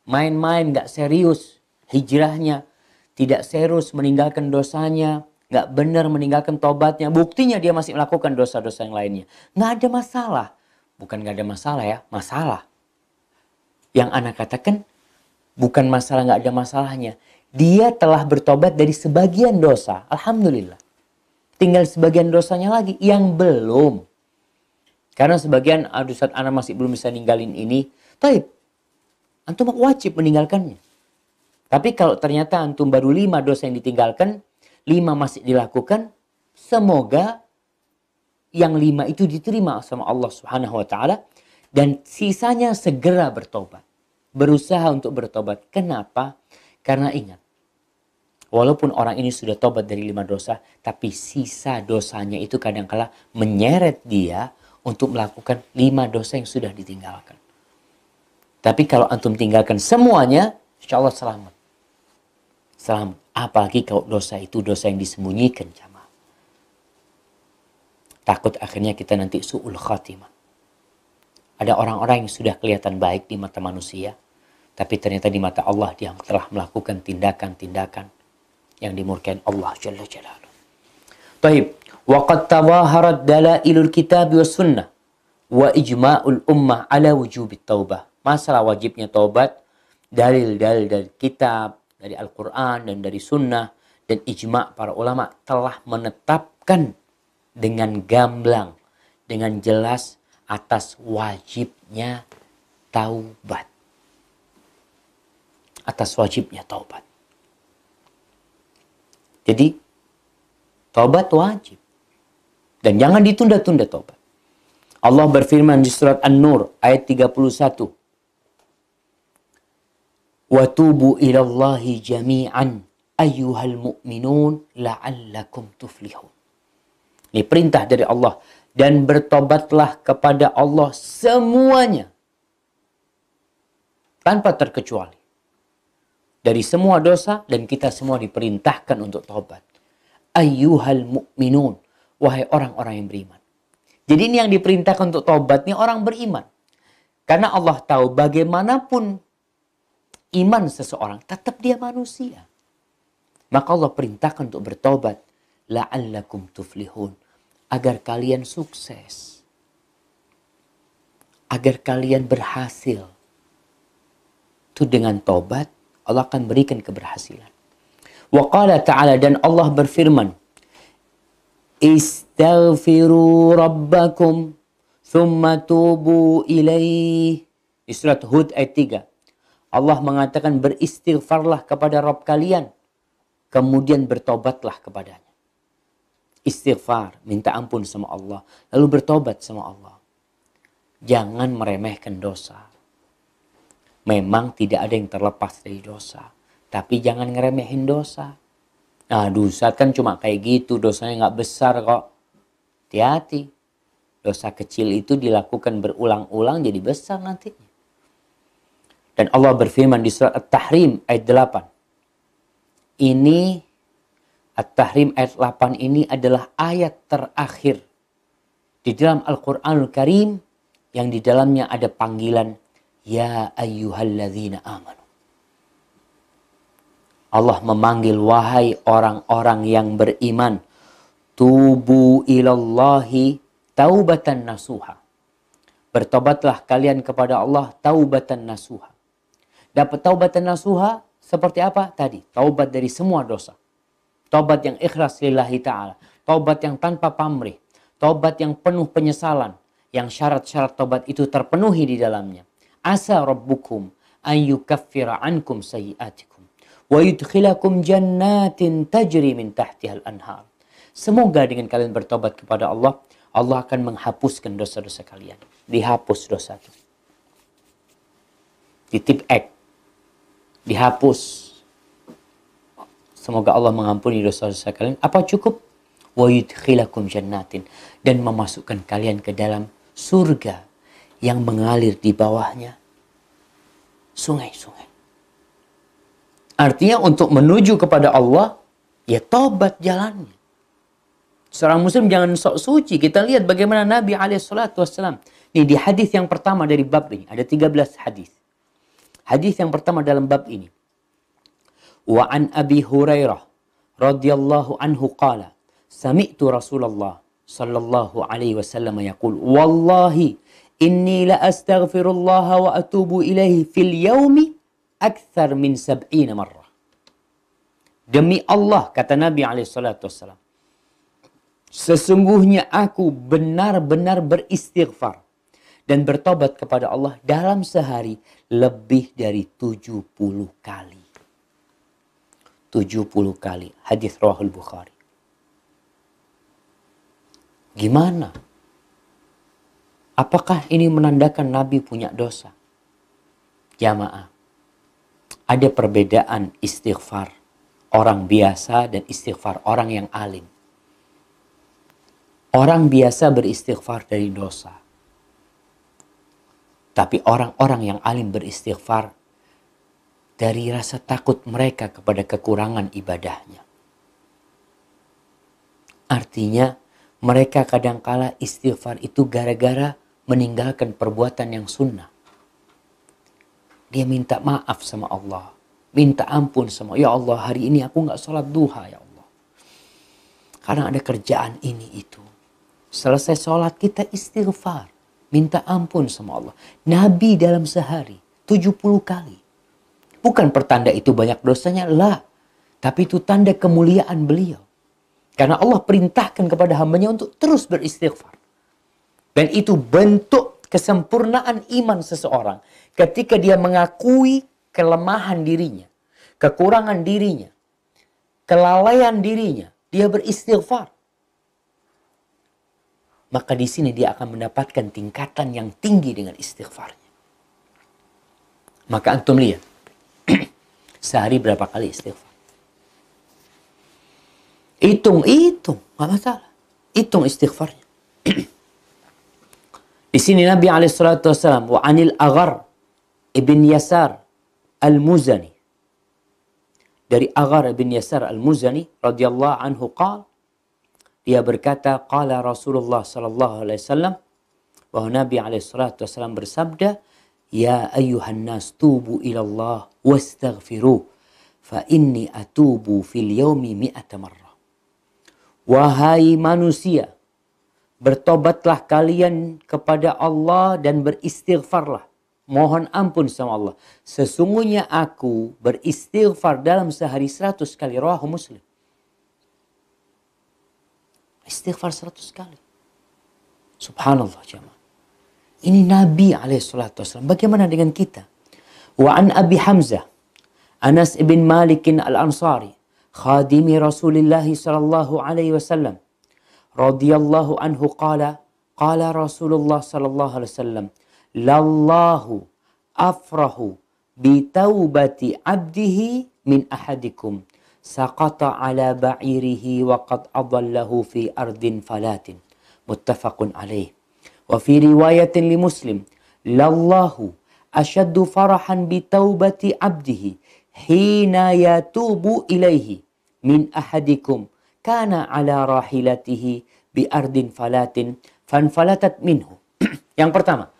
main-main, gak serius hijrahnya. Tidak serius meninggalkan dosanya. Gak benar meninggalkan tobatnya. Buktinya dia masih melakukan dosa-dosa yang lainnya. Gak ada masalah. Bukan gak ada masalah ya. Masalah. Yang anak katakan bukan masalah gak ada masalahnya. Dia telah bertobat dari sebagian dosa. Alhamdulillah. Tinggal sebagian dosanya lagi yang belum. Karena sebagian, aduh Ustaz anak masih belum bisa ninggalin ini. Taib. antum wajib meninggalkannya. Tapi kalau ternyata antum baru 5 dosa yang ditinggalkan, 5 masih dilakukan, semoga yang 5 itu diterima sama Allah Subhanahu wa taala dan sisanya segera bertobat. Berusaha untuk bertobat. Kenapa? Karena ingat, walaupun orang ini sudah tobat dari 5 dosa, tapi sisa dosanya itu kadangkala menyeret dia untuk melakukan 5 dosa yang sudah ditinggalkan. Tapi kalau antum tinggalkan semuanya, insya Allah selamat. Selamat. Apalagi kalau dosa itu dosa yang disembunyikan, jamaah. Takut akhirnya kita nanti su'ul khatimah. Ada orang-orang yang sudah kelihatan baik di mata manusia, tapi ternyata di mata Allah dia telah melakukan tindakan-tindakan yang dimurkain Allah Jalla Jalaluhu. Baik, waqad tawaharat dalailul kitab was sunnah wa ijma'ul ummah ala wujubit taubah. Masalah wajibnya taubat, dalil-dalil dari kitab, dari Al-Quran dan dari sunnah dan ijma' para ulama telah menetapkan dengan gamblang, dengan jelas atas wajibnya taubat. Atas wajibnya taubat. Jadi, taubat wajib. Dan jangan ditunda-tunda taubat. Allah berfirman di surat An-Nur ayat 31. وَتُوبُوا إِلَى اللَّهِ جَمِيعًا أَيُّهَا الْمُؤْمِنُونَ لَعَلَّكُمْ تُفْلِحُونَ. Ini perintah dari Allah. Dan bertobatlah kepada Allah semuanya. Tanpa terkecuali. Dari semua dosa dan kita semua diperintahkan untuk taubat. Ayyuhal mu'minun. Wahai orang-orang yang beriman. Jadi ini yang diperintahkan untuk taubat ini orang beriman. Karena Allah tahu bagaimanapun iman seseorang, tetap dia manusia. Maka Allah perintahkan untuk bertobat. La'allakum tuflihun. Agar kalian sukses. Agar kalian berhasil. Itu dengan tobat, Allah akan berikan keberhasilan. Wa qala ta'ala, dan Allah berfirman. Istaghfiru rabbakum thumma tubu ilaih. Di surat Hud ayat 3. Allah mengatakan beristighfarlah kepada Rabb kalian. Kemudian bertobatlah kepadanya. Istighfar, minta ampun sama Allah. Lalu bertobat sama Allah. Jangan meremehkan dosa. Memang tidak ada yang terlepas dari dosa. Tapi jangan ngeremehin dosa. Nah, dosa kan cuma kayak gitu. Dosanya nggak besar kok. Hati-hati. Dosa kecil itu dilakukan berulang-ulang jadi besar nantinya. Dan Allah berfirman di surat At-Tahrim ayat 8. Ini At-Tahrim ayat 8 ini adalah ayat terakhir di dalam Al-Quranul Karim yang di dalamnya ada panggilan Ya ayyuhalladzina amanu. Allah memanggil wahai orang-orang yang beriman. Tubu ilallahi taubatan nasuha. Bertobatlah kalian kepada Allah taubatan nasuha. Dapat taubatan nasuha seperti apa? Tadi, taubat dari semua dosa. Taubat yang ikhlas lillahi ta'ala. Taubat yang tanpa pamrih. Taubat yang penuh penyesalan. Yang syarat-syarat taubat itu terpenuhi di dalamnya. Asa rabbukum an yukaffira ankum sayiatikum. Wa yudkhilakum jannatin tajri min tahtihal anhar. Semoga dengan kalian bertobat kepada Allah, Allah akan menghapuskan dosa-dosa kalian. Dihapus dosa itu. Ditip X. Dihapus. Semoga Allah mengampuni dosa-dosa kalian. Apa cukup? Wa yudkhilakum jannatin. Dan memasukkan kalian ke dalam surga yang mengalir di bawahnya sungai-sungai. Artinya untuk menuju kepada Allah, ya tobat jalannya. Seorang muslim jangan sok suci. Kita lihat bagaimana Nabi SAW. Ini di hadis yang pertama dari bab ini. Ada 13 hadis. Hadis yang pertama dalam bab ini. Wa an Abi Hurairah radhiyallahu anhu qala. Sami'tu Rasulullah sallallahu alaihi wasallam yaqul. Wallahi inni la astaghfirullah wa atubu ilaihi fil yaumi akthar min 70 marrah. Demi Allah, kata Nabi SAW. Sesungguhnya aku benar-benar beristighfar. dan bertobat kepada Allah dalam sehari lebih dari 70 kali. 70 kali. Hadis Rawahul Bukhari. Gimana? Apakah ini menandakan Nabi punya dosa? Jamaah, ada perbedaan istighfar orang biasa dan istighfar orang yang alim. Orang biasa beristighfar dari dosa. Tapi orang-orang yang alim beristighfar dari rasa takut mereka kepada kekurangan ibadahnya. Artinya, mereka kadangkala istighfar itu gara-gara meninggalkan perbuatan yang sunnah. Dia minta maaf sama Allah. Minta ampun sama, ya Allah hari ini aku gak sholat duha ya Allah. Karena ada kerjaan ini itu. Selesai sholat kita istighfar. Minta ampun sama Allah. Nabi dalam sehari 70 kali. Bukan pertanda itu banyak dosanya, lah. Tapi itu tanda kemuliaan beliau. Karena Allah perintahkan kepada hambanya untuk terus beristighfar. Dan itu bentuk kesempurnaan iman seseorang. Ketika dia mengakui kelemahan dirinya, kekurangan dirinya, kelalaian dirinya, dia beristighfar. Maka di sini dia akan mendapatkan tingkatan yang tinggi dengan istighfarnya. Maka antum lihat, sehari berapa kali istighfar? Hitung, nggak masalah. Hitung istighfarnya. Di sini Nabi SAW, wa anil Aghar ibn Yasar al-Muzani. Dari Aghar ibn Yasar al-Muzani radhiyallahu anhu qala, dia berkata, qala Rasulullah sallallahu alaihi wasallam, bahwa Nabi alaihi wasallam bersabda, ya ayyuhan nas tubu ila Allah wastaghfiru fa inni atubu fil yaumi mi'ata marrah. Wahai manusia, bertobatlah kalian kepada Allah dan beristighfarlah. Mohon ampun sama Allah. Sesungguhnya aku beristighfar dalam sehari 100 kali. Rawahu Muslim. Istighfar 100 kali. Subhanallah jemaah. Ini Nabi SAW. Bagaimana dengan kita? Wa an Abi Hamzah Anas ibn Malik al-Ansari khadimi Rasulullah sallallahu alaihi wasallam radhiyallahu anhu qala Rasulullah sallallahu alaihi wasallam lallahu afrahu bi taubati abdihi min ahadikum saqata ala ba'irihi wa qad adallahu fi ardin falatin. Muttafaqun alaih. Wa fi riwayatin li Muslim, lallahu ashaddu farahan bi taubati abdihi hina yatubu ilaihi min ahadikum kana ala rahilatihi bi ardin falatin fanfalatat minhu. Yang pertama,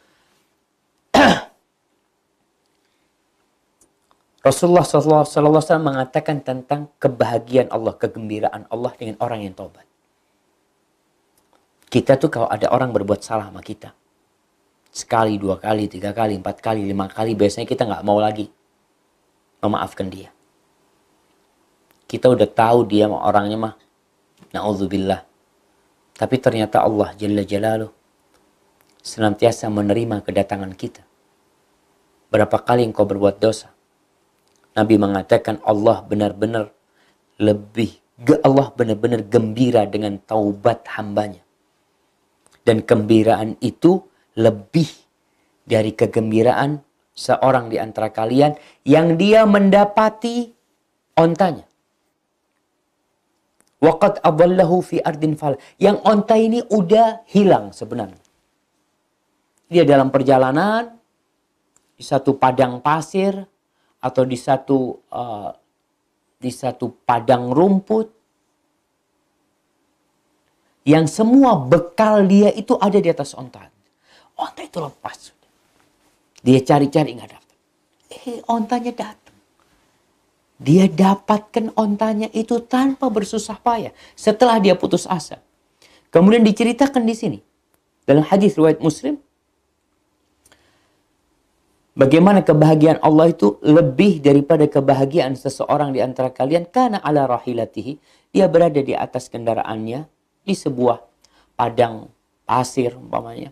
Rasulullah SAW mengatakan tentang kebahagiaan Allah, kegembiraan Allah dengan orang yang taubat. Kita tuh kalau ada orang berbuat salah sama kita, sekali, 2 kali, 3 kali, 4 kali, 5 kali, biasanya kita nggak mau lagi memaafkan dia. Kita udah tahu dia orangnya mah, na'udzubillah. Tapi ternyata Allah Jalla Jalaluh senantiasa menerima kedatangan kita. Berapa kali engkau berbuat dosa? Nabi mengatakan Allah benar-benar gembira dengan taubat hambanya. Dan kegembiraan itu lebih dari kegembiraan seorang di antara kalian yang dia mendapati ontanya. Waqad adallahu fi ardin fal. Yang onta ini udah hilang sebenarnya. Dia dalam perjalanan di satu padang pasir atau di satu padang rumput yang semua bekal dia itu ada di atas onta. Onta itu lepas. Dia cari-cari nggak dapat. Ontanya datang. Dia dapatkan ontanya itu tanpa bersusah payah. Setelah dia putus asa. Kemudian diceritakan di sini dalam hadis riwayat Muslim, bagaimana kebahagiaan Allah itu lebih daripada kebahagiaan seseorang di antara kalian. Kana ala rahilatihi. Dia berada di atas kendaraannya di sebuah padang pasir umpamanya.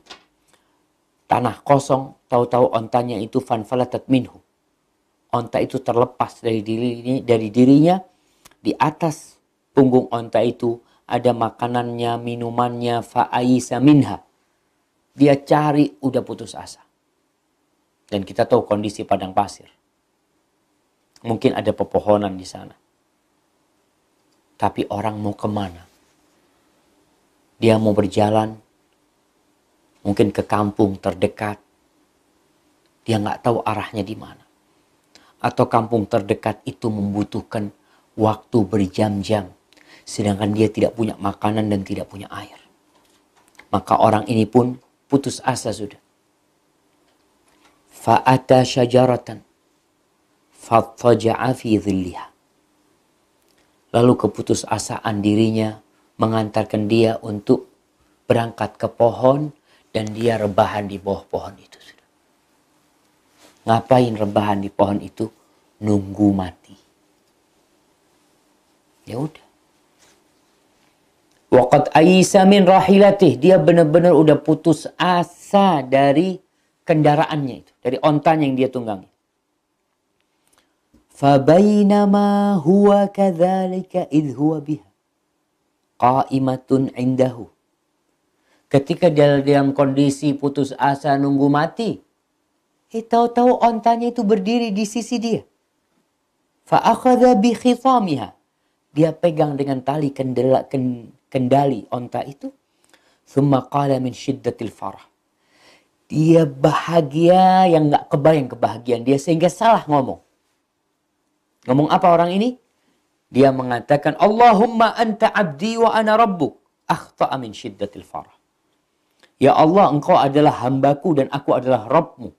tanah kosong, tahu-tahu ontanya itu fanfalatat minhu. Onta itu terlepas dari dirinya. Di atas punggung onta itu ada makanannya, minumannya, fa'aisa minha. Dia cari, udah putus asa. Dan kita tahu kondisi padang pasir. Mungkin ada pepohonan di sana. Tapi orang mau kemana? Dia mau berjalan, mungkin ke kampung terdekat. Dia nggak tahu arahnya di mana. Atau kampung terdekat itu membutuhkan waktu berjam-jam. Sedangkan dia tidak punya makanan dan tidak punya air. Maka orang ini pun putus asa sudah. Fa'ata syajaratan fattaja'a fi dhilliha. Lalu keputusasaan dirinya mengantarkan dia untuk berangkat ke pohon dan dia rebahan di bawah pohon itu. Ngapain rebahan di pohon itu? Nunggu mati. Ya udah. Waqad aisa min rahilatih. Dia benar-benar udah putus asa dari kendaraannya itu. Dari ontanya yang dia tunggangi. Fabainama huwa kadzalika idh huwa biha qa'imatun indahu. Ketika dia dalam kondisi putus asa nunggu mati, tahu-tahu ontanya itu berdiri di sisi dia. Fa'akhadha bi khithamiha. Dia pegang dengan tali kendali onta itu. Thumma qala min syiddatil farah. Dia bahagia yang gak kebayang kebahagiaan dia sehingga salah ngomong. Ngomong apa orang ini? Dia mengatakan, Allahumma anta abdi wa ana rabbuk. Akhta'a min syiddatil farah. Ya Allah, engkau adalah hambaku dan aku adalah Rabbmu.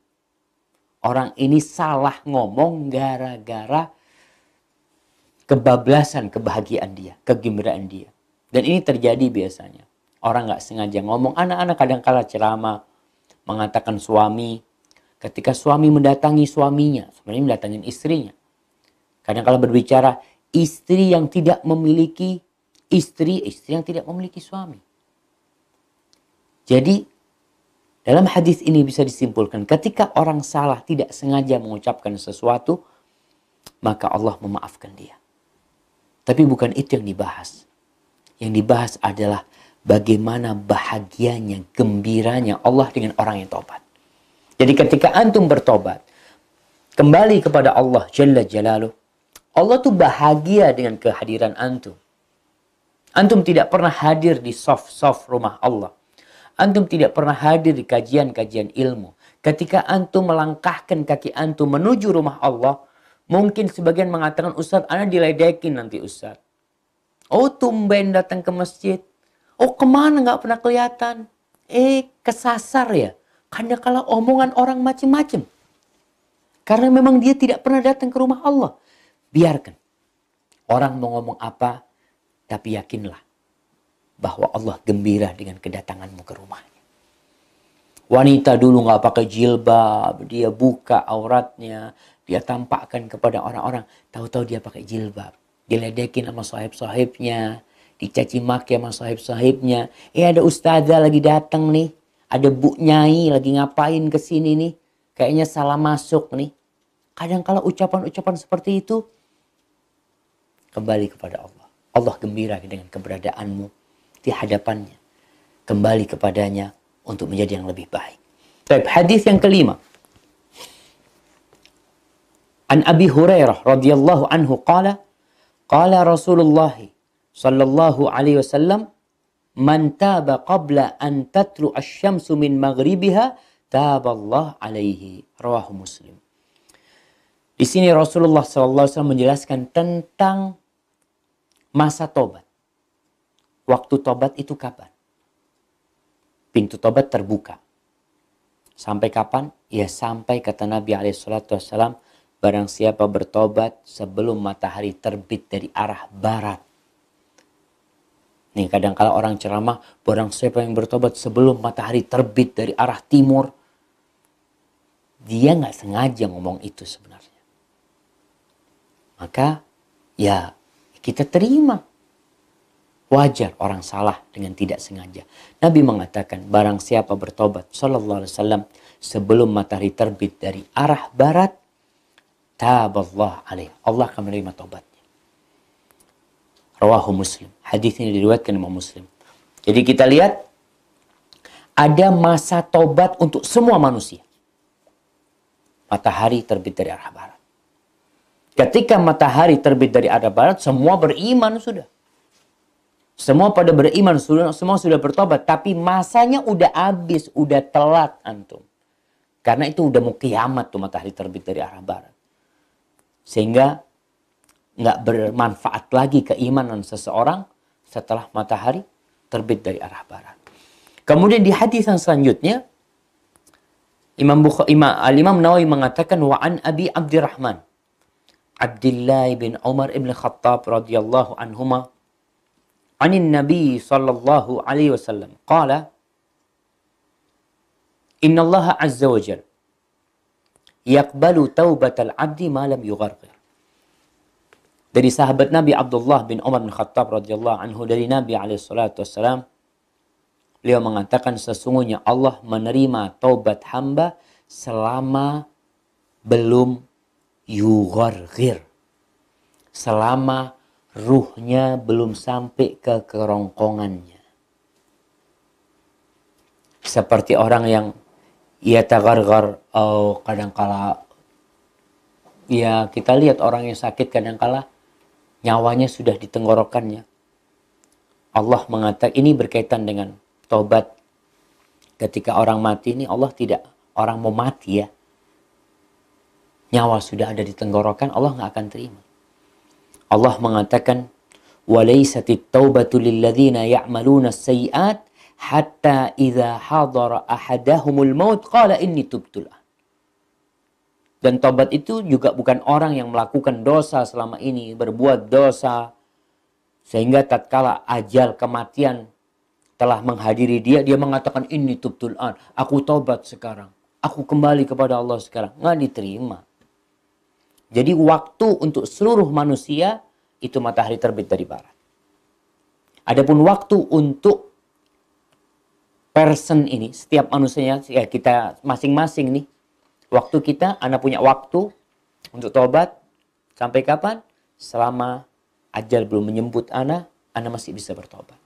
Orang ini salah ngomong gara-gara kebablasan kebahagiaan dia, kegembiraan dia. Dan ini terjadi biasanya. Orang gak sengaja ngomong, anak-anak kadang-kala ceramah, mengatakan suami. Ketika suami mendatangi suaminya, sebenarnya mendatangin istrinya. Kadang-kala berbicara, istri yang tidak memiliki istri yang tidak memiliki suami. Jadi, dalam hadis ini bisa disimpulkan, ketika orang salah tidak sengaja mengucapkan sesuatu, maka Allah memaafkan dia. Tapi bukan itu yang dibahas. Yang dibahas adalah bagaimana bahagianya, gembiranya Allah dengan orang yang tobat. Jadi ketika antum bertobat, kembali kepada Allah Jalla Jalaluh, Allah tuh bahagia dengan kehadiran antum. Antum tidak pernah hadir di soft rumah Allah. Antum tidak pernah hadir di kajian-kajian ilmu. Ketika antum melangkahkan kaki antum menuju rumah Allah, mungkin sebagian mengatakan, Ustaz, ana diledekin nanti Ustaz. Oh, tumben datang ke masjid. Oh, kemana nggak pernah kelihatan. Kesasar ya. Karena kalau omongan orang macam-macam. Karena memang dia tidak pernah datang ke rumah Allah. Biarkan. Orang mau ngomong apa, tapi yakinlah bahwa Allah gembira dengan kedatanganmu ke rumahnya. Wanita dulu nggak pakai jilbab, dia buka auratnya, dia tampakkan kepada orang-orang. Tahu-tahu dia pakai jilbab, diledekin sama sahib-sahibnya, dicaci maki sama sahib-sahibnya. Ada ustazah lagi datang nih, ada bu nyai lagi ngapain ke sini nih, kayaknya salah masuk nih. Kadang-kala ucapan-ucapan seperti itu kembali kepada Allah. Allah gembira dengan keberadaanmu di hadapannya. Kembali kepadanya untuk menjadi yang lebih baik. Baik, hadis yang kelima. An Abi Hurairah radhiyallahu anhu qala Rasulullah sallallahu alaihi wasallam, man taba qabla an tatlu asy-syamsu min maghribiha taballahu alaihi. Rawahu Muslim. Di sini Rasulullah sallallahu alaihi wasallam menjelaskan tentang masa tobat. Waktu tobat itu kapan? Pintu tobat terbuka. Sampai kapan? Ya sampai kata Nabi SAW, barang siapa bertobat sebelum matahari terbit dari arah barat. Nih kadang-kala orang ceramah, barang siapa yang bertobat sebelum matahari terbit dari arah timur. Dia gak sengaja ngomong itu sebenarnya. Maka ya kita terima. Wajar orang salah dengan tidak sengaja. Nabi mengatakan barang siapa bertobat sallallahu alaihi wasallam sebelum matahari terbit dari arah barat, taballah alaih. Allah akan menerima taubatnya. Rawahu Muslim. Hadis ini diriwayatkan Imam Muslim. Jadi kita lihat ada masa taubat untuk semua manusia. Matahari terbit dari arah barat. Ketika matahari terbit dari arah barat, semua beriman sudah. Semua pada beriman, semua sudah bertobat. Tapi masanya udah habis, udah telat antum. Karena itu udah mau kiamat tuh matahari terbit dari arah barat. Sehingga nggak bermanfaat lagi keimanan seseorang setelah matahari terbit dari arah barat. Kemudian di hadis yang selanjutnya, Imam Nawawi mengatakan, wa an Abi Abdurrahman Abdullah bin Umar ibn Khattab radhiyallahu anhuma anin Nabi sallallahu alaihi wasallam qala inna Allah azza wa jalla yaqbalu taubatal abdi ma lam yugharqir. Dari sahabat Nabi Abdullah bin Umar bin Khattab radhiyallahu anhu, dari Nabi alaihi salatu wasallam, beliau mengatakan sesungguhnya Allah menerima taubat hamba selama belum yugharqir, selama ruhnya belum sampai ke kerongkongannya. Seperti orang yang tagargar, kadangkala ya kita lihat orang yang sakit kadangkala nyawanya sudah di tenggorokannya. Allah mengatakan ini berkaitan dengan taubat. Ketika orang mati ini, Allah tidak, orang mau mati ya, nyawa sudah ada di tenggorokan, Allah nggak akan terima. Allah mengatakan, وَلَيْسَتِ التَّوْبَةُ لِلَّذِينَ يَعْمَلُونَ السَّيِّئَاتِ حَتَّى إِذَا حَضَرَ أَحَدَهُمُ الْمَوْتِ قَالَ إِنِّي تُبْتُ الْآنَ. Dan taubat itu juga bukan orang yang melakukan dosa selama ini, berbuat dosa, sehingga tatkala ajal kematian telah menghadiri dia, dia mengatakan, "Inni tubtul an." Aku taubat sekarang. Aku kembali kepada Allah sekarang. Nggak diterima. Jadi waktu untuk seluruh manusia itu matahari terbit dari barat. Adapun waktu untuk person ini, setiap manusianya, ya kita masing-masing nih, waktu kita, Anda punya waktu untuk taubat sampai kapan? Selama ajal belum menyebut Anda masih bisa bertobat.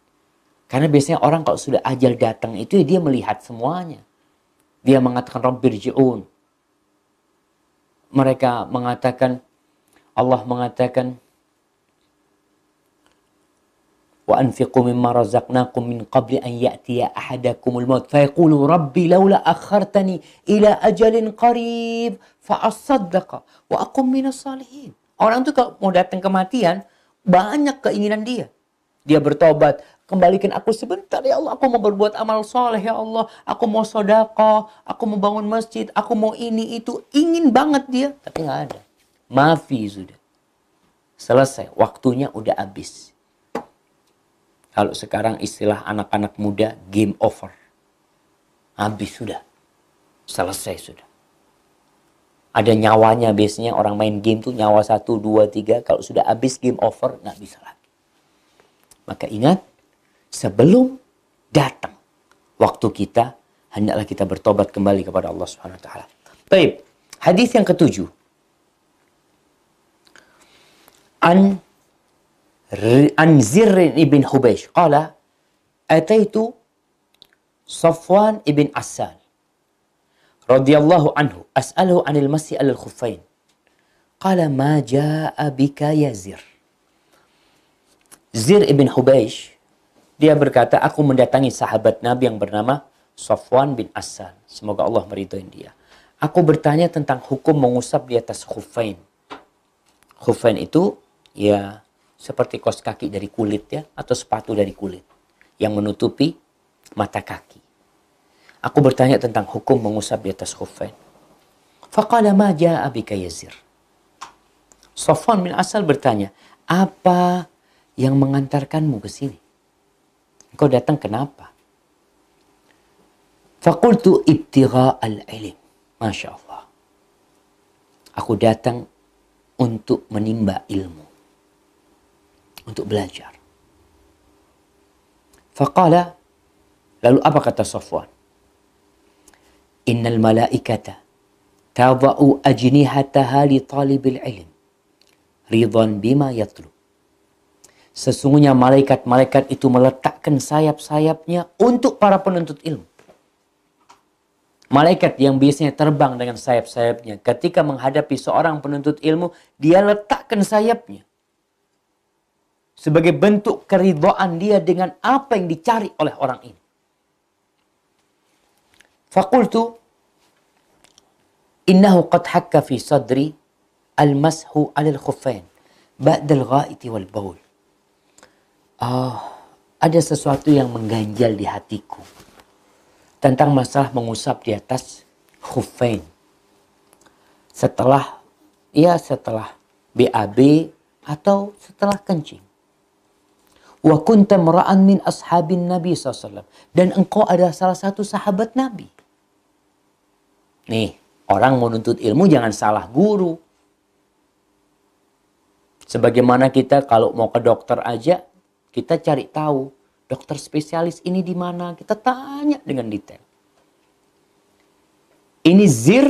Karena biasanya orang kalau sudah ajal datang itu dia melihat semuanya. Dia mengatakan Rabbirji'un. Mereka mengatakan, Allah mengatakan, wa anfiqu mimma razaqnakum min qabli an ya'tiya ahadakumul maut fa yaqulu rabbi laula akhartani ila ajalin qarib fa asaddaqa wa aqum minas salihin. Orang tuh kalau mau datang kematian, banyak keinginan dia. Dia bertobat, kembalikan aku sebentar ya Allah, aku mau berbuat amal soleh ya Allah, aku mau sedekah, aku mau bangun masjid, aku mau ini itu, ingin banget dia, tapi nggak ada. Maafi sudah, selesai, waktunya udah habis. Kalau sekarang istilah anak-anak muda, game over, habis sudah, selesai sudah. Ada nyawanya biasanya orang main game tuh nyawa 1, 2, 3, kalau sudah habis game over nggak bisa lagi. Maka ingat, sebelum datang waktu kita, hendaklah kita bertobat kembali kepada Allah Subhanahu wa taala. Baik, hadis yang ke-7. An Zirr ibn Hubeish qala ataitu Safwan ibn Assal radhiyallahu anhu as'aluhu 'anil masi 'alal khuffain. Qala ma jaa'a bika ya Zirr. Zir ibn Hubeish, dia berkata, aku mendatangi sahabat Nabi yang bernama Safwan bin Assal. Semoga Allah meridhai dia. Aku bertanya tentang hukum mengusap di atas khuffain. Khuffain itu ya seperti kaos kaki dari kulit ya, atau sepatu dari kulit yang menutupi mata kaki. Aku bertanya tentang hukum mengusap di atas khuffain. Faqala ma jaa'a bika ya Zir. Safwan bin Assal bertanya, apa yang mengantarkanmu ke sini? Engkau datang kenapa? Faqultu ibtigha al-ilm. Masya Allah. Aku datang untuk menimba ilmu. Untuk belajar. Faqala, lalu apa kata Safwan? Innal malaikata tada'u ajnihataha li talibil ilm ridhan bima yatlub. Sesungguhnya malaikat-malaikat itu meletakkan sayap-sayapnya untuk para penuntut ilmu. Malaikat yang biasanya terbang dengan sayap-sayapnya, ketika menghadapi seorang penuntut ilmu, dia letakkan sayapnya sebagai bentuk keridhaan dia dengan apa yang dicari oleh orang ini. Faqultu innahu qad hakka fi sadri al-mashu 'ala al-khuffain ba'da al-gha'iti wal baul. Ada sesuatu yang mengganjal di hatiku tentang masalah mengusap di atas khuffain. Setelah BAB atau setelah kencing. Wa kunta mara'an min ashabin Nabi SAW. Dan engkau adalah salah satu sahabat Nabi. Nih, orang menuntut ilmu jangan salah guru. Sebagaimana kita kalau mau ke dokter aja, kita cari tahu dokter spesialis ini di mana, kita tanya dengan detail. Ini Zir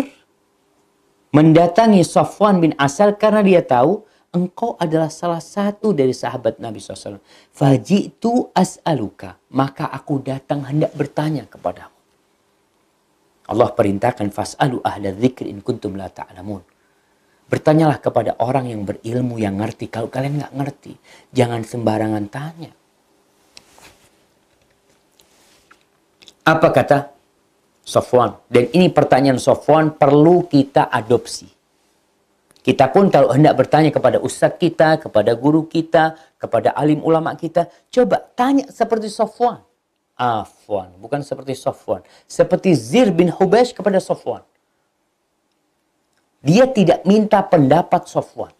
mendatangi Safwan bin Asal karena dia tahu engkau adalah salah satu dari sahabat Nabi SAW. Faji'tu as'aluka, maka aku datang hendak bertanya kepadamu. Allah perintahkan fas'alu ahla dzikri in kuntum la ta'lamun. Bertanyalah kepada orang yang berilmu, yang ngerti. Kalau kalian nggak ngerti, jangan sembarangan tanya. Apa kata Safwan? Dan ini pertanyaan Safwan perlu kita adopsi. Kita pun kalau hendak bertanya kepada ustadz kita, kepada guru kita, kepada alim ulama kita, coba tanya seperti Safwan. Afwan, bukan seperti Safwan. Seperti Zir bin Hubaysh kepada Safwan. Dia tidak minta pendapat Safwan.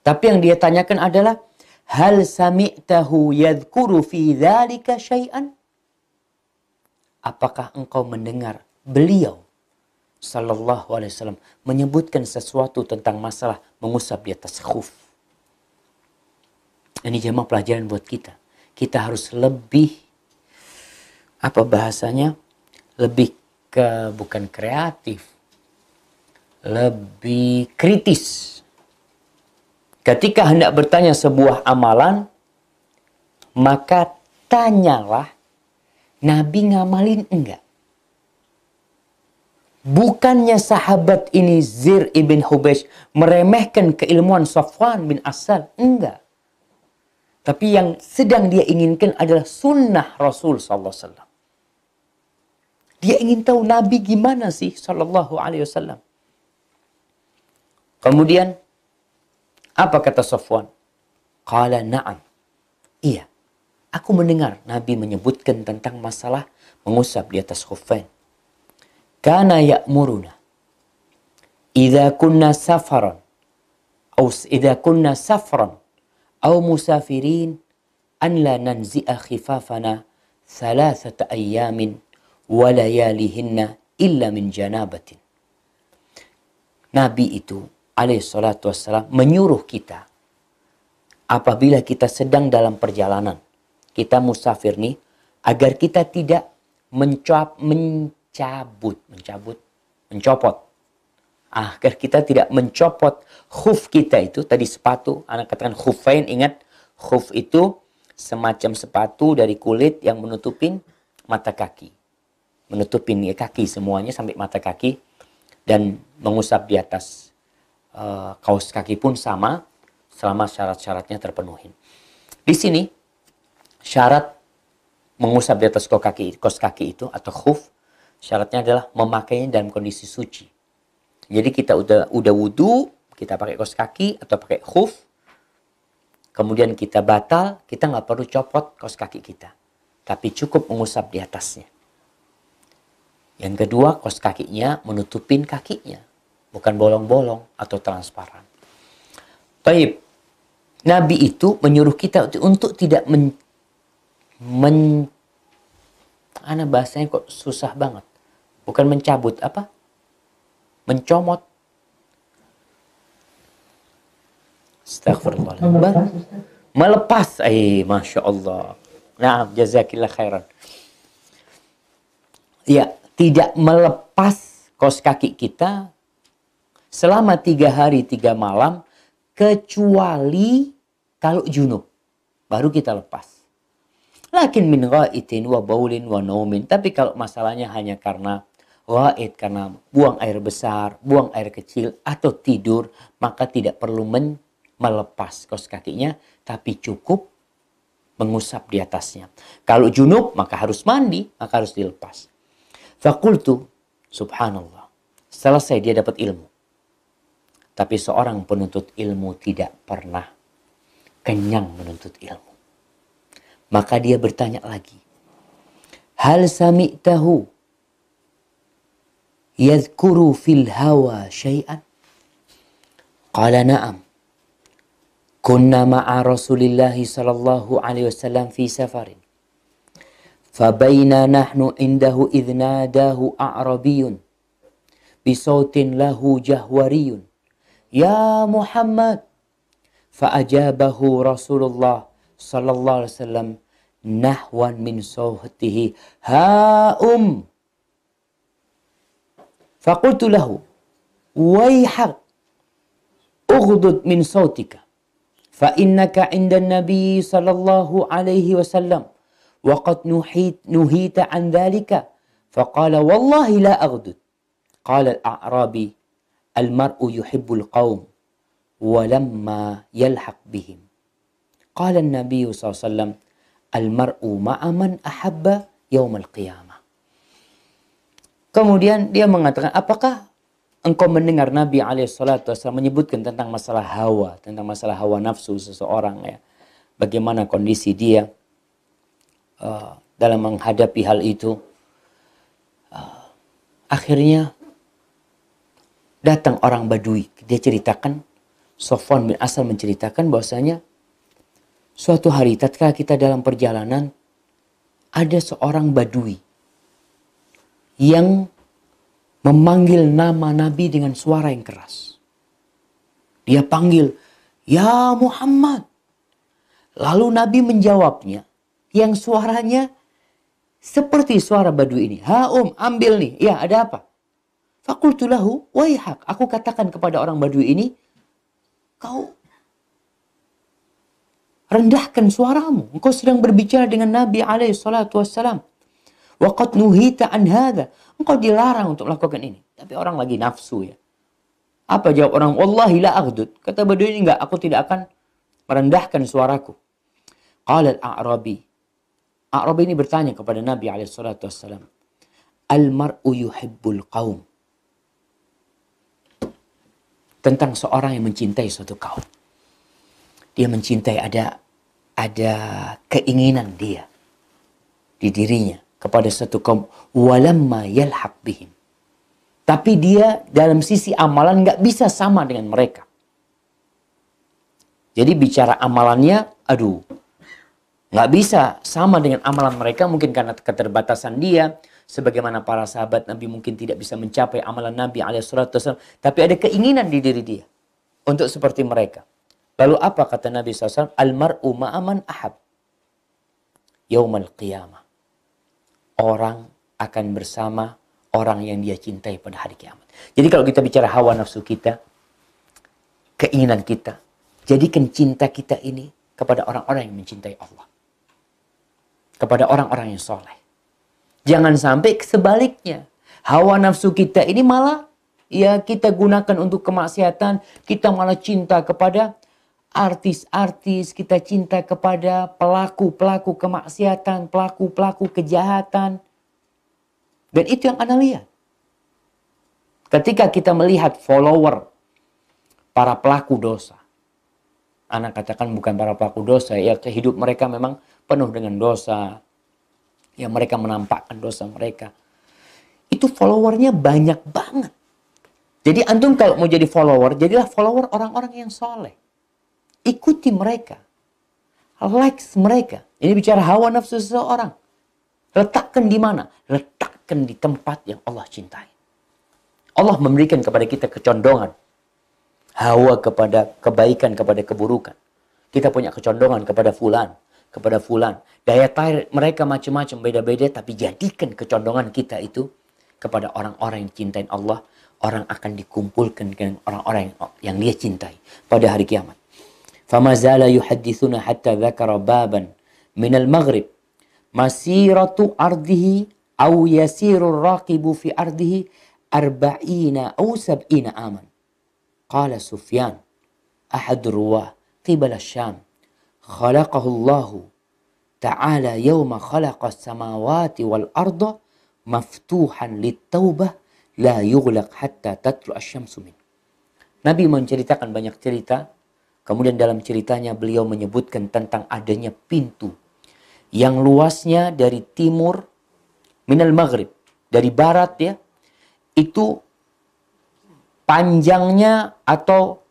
Tapi yang dia tanyakan adalah, hal sami'tahu yadhkuru fi dzalika syai'an? Apakah engkau mendengar beliau sallallahu alaihi wasallam menyebutkan sesuatu tentang masalah mengusap di atas khuf? Ini jemaah pelajaran buat kita. Kita harus lebih, apa bahasanya? Lebih bukan kreatif. Lebih kritis. Ketika hendak bertanya sebuah amalan, maka tanyalah, Nabi ngamalin enggak? Bukannya sahabat ini Zir ibn Hubaysh meremehkan keilmuan Safwan bin Asal. Enggak. Tapi yang sedang dia inginkan adalah sunnah Rasul SAW. Dia ingin tahu Nabi gimana sih Sallallahu Alaihi Wasallam. Kemudian, apa kata Safwan? Qala na'am. Iya, aku mendengar Nabi menyebutkan tentang masalah mengusap di atas khuffain. Kana ya'muruna idza kunna safaran aw musafirin an la nanzi'a khifafana 3 ayyamin wa layalihinna illa min janabatin. Nabi itu alaihi salatu wassalam menyuruh kita apabila kita sedang dalam perjalanan, kita musafir nih, agar kita tidak mencopot. Agar kita tidak mencopot khuf kita itu, tadi sepatu, anak katakan khuffain, ingat khuf itu semacam sepatu dari kulit yang menutupin mata kaki. Menutupin kaki semuanya sampai mata kaki dan mengusap di atas kaos kaki pun sama selama syarat-syaratnya terpenuhi. Di sini syarat mengusap di atas kaos kaki itu atau khuf, syaratnya adalah memakainya dalam kondisi suci. Jadi kita udah wudu, kita pakai kaos kaki atau pakai khuf, kemudian kita batal, kita nggak perlu copot kaos kaki kita, tapi cukup mengusap di atasnya. Yang kedua, kaos kakinya menutupin kakinya, bukan bolong-bolong atau transparan. Taib, Nabi itu menyuruh kita untuk tidak bahasanya kok susah banget. Bukan mencabut, apa? Mencomot. Astagfirullah. Melepas, Masya Allah. Naam, jazakillah khairan. Ya, tidak melepas kaos kaki kita selama 3 hari 3 malam, kecuali kalau junub. Baru kita lepas. Lakin min ghaitin wa baulin wa naumin. Tapi kalau masalahnya hanya karena ghait, karena buang air besar, buang air kecil, atau tidur, maka tidak perlu melepas kaos kakinya, tapi cukup mengusap di atasnya. Kalau junub, maka harus mandi, maka harus dilepas. Fakultu, subhanallah, selesai dia dapat ilmu. Tapi seorang penuntut ilmu tidak pernah kenyang menuntut ilmu. Maka dia bertanya lagi. Hal sami'tahu yadhkuru fil hawa syai'an? Qala na'am. Kunna ma'a Rasulillahi sallallahu alaihi wasallam fi safarin. Fabaina nahnu indahu idh nadahu a'rabiyun bisautin lahu jahwariyun. Ya Muhammad. Fa'ajabahu Rasulullah sallallahu alaihi wasallam nahwan min sawtihi. Ha'um. Faqultu lahu. Wayhak. Ughdud min sawtika. Fa'innaka inda nabi sallallahu alaihi wasallam. Waqad nuhita an dhalika. Faqala wallahi la aghdud. Qala al-a'rabi. Al-mar'u yuhibbul qawm. Walamma yalhaq bihim. Qala an-nabi SAW. Al-mar'u ma'aman ahabba yawmal qiyamah. Kemudian dia mengatakan, apakah engkau mendengar Nabi SAW menyebutkan tentang masalah hawa, tentang masalah hawa nafsu seseorang, ya? Bagaimana kondisi dia dalam menghadapi hal itu. Akhirnya datang orang Badui. Dia ceritakan, Sofwan bin Asal menceritakan bahwasanya suatu hari tatkala kita dalam perjalanan, ada seorang Badui yang memanggil nama Nabi dengan suara yang keras. Dia panggil, Ya Muhammad. Lalu Nabi menjawabnya, yang suaranya seperti suara Badui ini. Ambil nih. Ya, ada apa? Fakultu lahu, waihak. Aku katakan kepada orang Badui ini, kau rendahkan suaramu. Engkau sedang berbicara dengan Nabi SAW. Waqad nuhita an hadha. Engkau dilarang untuk melakukan ini. Tapi orang lagi nafsu, ya. Apa jawab orang? Wallahi la aghdud. Kata Badui ini, enggak, aku tidak akan merendahkan suaraku. Qala al-a'rabi. A'rabi ini bertanya kepada Nabi SAW. Al-mar'u yuhibbul qaum. Tentang seorang yang mencintai suatu kaum. Dia mencintai, ada keinginan dia di dirinya kepada satu kaum. Walamma yalhaq bihim. Tapi dia dalam sisi amalan nggak bisa sama dengan mereka. Jadi bicara amalannya, nggak bisa sama dengan amalan mereka, mungkin karena keterbatasan dia. Sebagaimana para sahabat Nabi mungkin tidak bisa mencapai amalan Nabi SAW. Tapi ada keinginan di diri dia untuk seperti mereka. Lalu apa kata Nabi SAW? Al-mar'u ma'aman ahab. Yawmal qiyamah. Orang akan bersama orang yang dia cintai pada hari kiamat. Jadi kalau kita bicara hawa nafsu kita, keinginan kita, jadikan cinta kita ini kepada orang-orang yang mencintai Allah. Kepada orang-orang yang soleh. Jangan sampai sebaliknya. Hawa nafsu kita ini malah ya kita gunakan untuk kemaksiatan. Kita malah cinta kepada artis-artis. Kita cinta kepada pelaku-pelaku kemaksiatan. Pelaku-pelaku kejahatan. Dan itu yang Anda lihat. Ketika kita melihat follower para pelaku dosa. Anak katakan bukan para pelaku dosa. Ya hidup mereka memang penuh dengan dosa. Ya mereka menampakkan dosa mereka. Itu followernya banyak banget. Jadi antum kalau mau jadi follower, jadilah follower orang-orang yang soleh. Ikuti mereka. Likes mereka. Ini bicara hawa nafsu seseorang. Letakkan di mana? Letakkan di tempat yang Allah cintai. Allah memberikan kepada kita kecondongan. Hawa kepada kebaikan, kepada keburukan. Kita punya kecondongan kepada fulan, kepada fulan. Daya tarik mereka macam-macam, beda-beda, tapi jadikan kecondongan kita itu kepada orang-orang yang cintai Allah. Orang akan dikumpulkan dengan orang-orang yang dia cintai pada hari kiamat. فَمَا زَالَ يُحَدِّثُنَا حَتَّى ذَكَرَ بَابًا مِنَ الْمَغْرِبِ مَسِيرَةُ أَرْضِهِ أَوْ يَسِيرُ الرَّاقِبُ فِي أَرْضِهِ 40 أو 70 عاما. قال سفيان أحد الرواه قبل الشام خلقه الله تعالى يوم خلق السماوات والأرض مفتوحا للتوبة لا يغلق حتى تطلع الشمس منه. Nabi menceritakan banyak cerita. Kemudian dalam ceritanya beliau menyebutkan tentang adanya pintu yang luasnya dari timur, minal maghrib, dari barat ya, itu panjangnya atau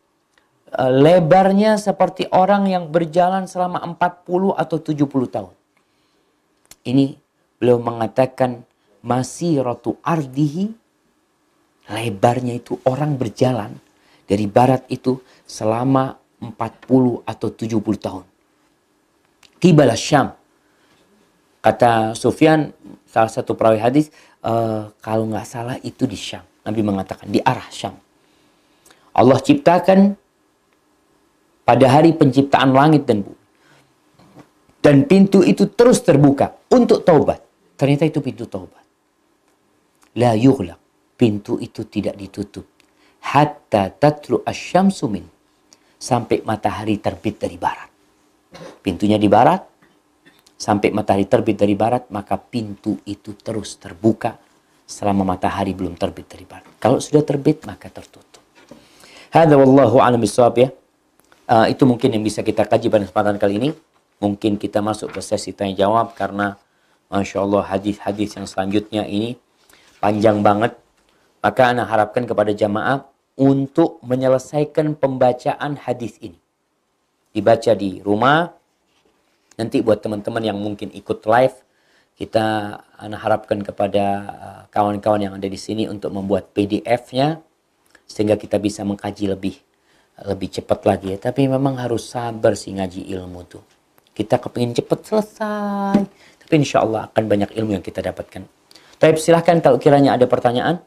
lebarnya seperti orang yang berjalan selama 40 atau 70 tahun. Ini beliau mengatakan masiratu ardihi, lebarnya itu orang berjalan dari barat itu selama 40 atau 70 tahun. Qibala Syam. Kata Sufyan, salah satu perawi hadis, kalau nggak salah itu di Syam. Nabi mengatakan di arah Syam. Allah ciptakan pada hari penciptaan langit dan bumi. Dan pintu itu terus terbuka untuk taubat. Ternyata itu pintu taubat. La yughlaq. Pintu itu tidak ditutup. Hatta tatlu asyamsu min. Sampai matahari terbit dari barat. Pintunya di barat. Sampai matahari terbit dari barat. Maka pintu itu terus terbuka. Selama matahari belum terbit dari barat. Kalau sudah terbit maka tertutup. Hadza wallahu a'lam bishawab ya. Itu mungkin yang bisa kita kaji pada kesempatan kali ini. Mungkin kita masuk ke sesi tanya jawab. Karena Masya Allah hadis-hadis yang selanjutnya ini panjang banget. Maka ana harapkan kepada jamaah untuk menyelesaikan pembacaan hadis ini. Dibaca di rumah. Nanti buat teman-teman yang mungkin ikut live, ana harapkan kepada kawan-kawan yang ada di sini untuk membuat PDF-nya sehingga kita bisa mengkaji lebih cepat lagi ya. Tapi memang harus sabar sih ngaji ilmu tuh. Kita kepingin cepat selesai, tapi insya Allah akan banyak ilmu yang kita dapatkan. Tapi silahkan kalau kiranya ada pertanyaan.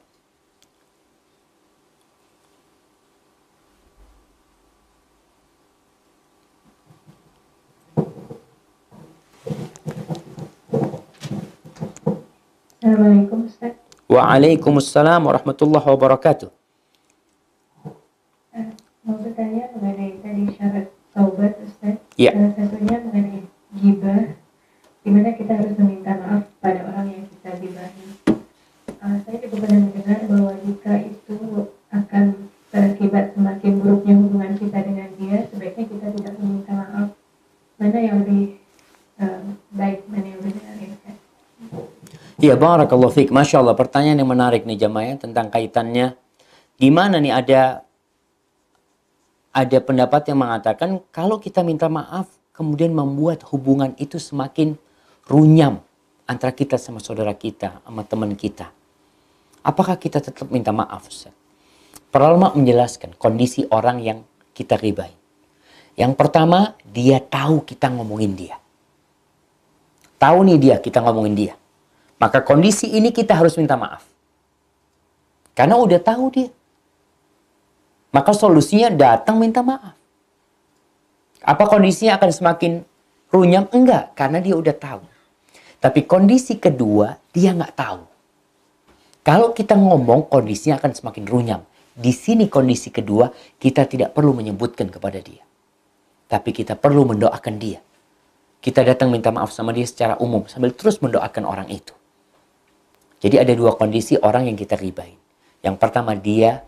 Assalamualaikum Ustaz. Waalaikumsalam warahmatullahi wabarakatuh. Mau bertanya mengenai tadi syarat taubat Ustaz. Ya. Salah satunya mengenai ghibah, di mana kita harus meminta maaf pada orang yang kita ghibahi. Saya juga pernah mendengar bahwa jika itu akan berakibat semakin buruknya hubungan kita dengan dia, sebaiknya kita tidak meminta maaf. Mana yang lebih baik, mana yang lebih benar ya Ustaz? Ya, barakallahu fiik. Masya Allah, pertanyaan yang menarik nih jamaah tentang kaitannya. Gimana nih ada pendapat yang mengatakan kalau kita minta maaf kemudian membuat hubungan itu semakin runyam antara kita sama saudara kita, sama teman kita. Apakah kita tetap minta maaf, Ustaz? Para ulama menjelaskan kondisi orang yang kita ribai. Yang pertama, dia tahu kita ngomongin dia. Tahu nih dia, kita ngomongin dia. Maka kondisi ini kita harus minta maaf. Karena udah tahu dia. Maka solusinya datang minta maaf. Apa kondisinya akan semakin runyam? Enggak, karena dia udah tahu. Tapi kondisi kedua, dia nggak tahu. Kalau kita ngomong, kondisinya akan semakin runyam. Di sini kondisi kedua, kita tidak perlu menyebutkan kepada dia. Tapi kita perlu mendoakan dia. Kita datang minta maaf sama dia secara umum, sambil terus mendoakan orang itu. Jadi ada dua kondisi orang yang kita ribain. Yang pertama, dia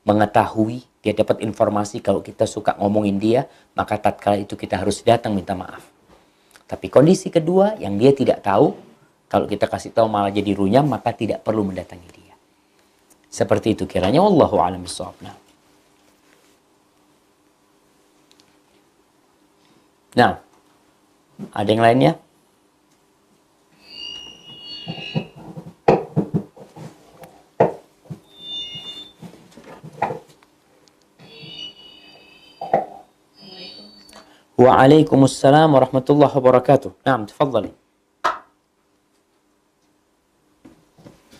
mengetahui, dia dapat informasi kalau kita suka ngomongin dia, maka tatkala itu kita harus datang minta maaf. Tapi kondisi kedua, yang dia tidak tahu, kalau kita kasih tahu malah jadi runyam, maka tidak perlu mendatangi dia. Seperti itu kiranya. Wallahu a'lam bishawab. Nah, ada yang lainnya? Waalaikumsalam warahmatullahi wabarakatuh. Naam, tafadhali.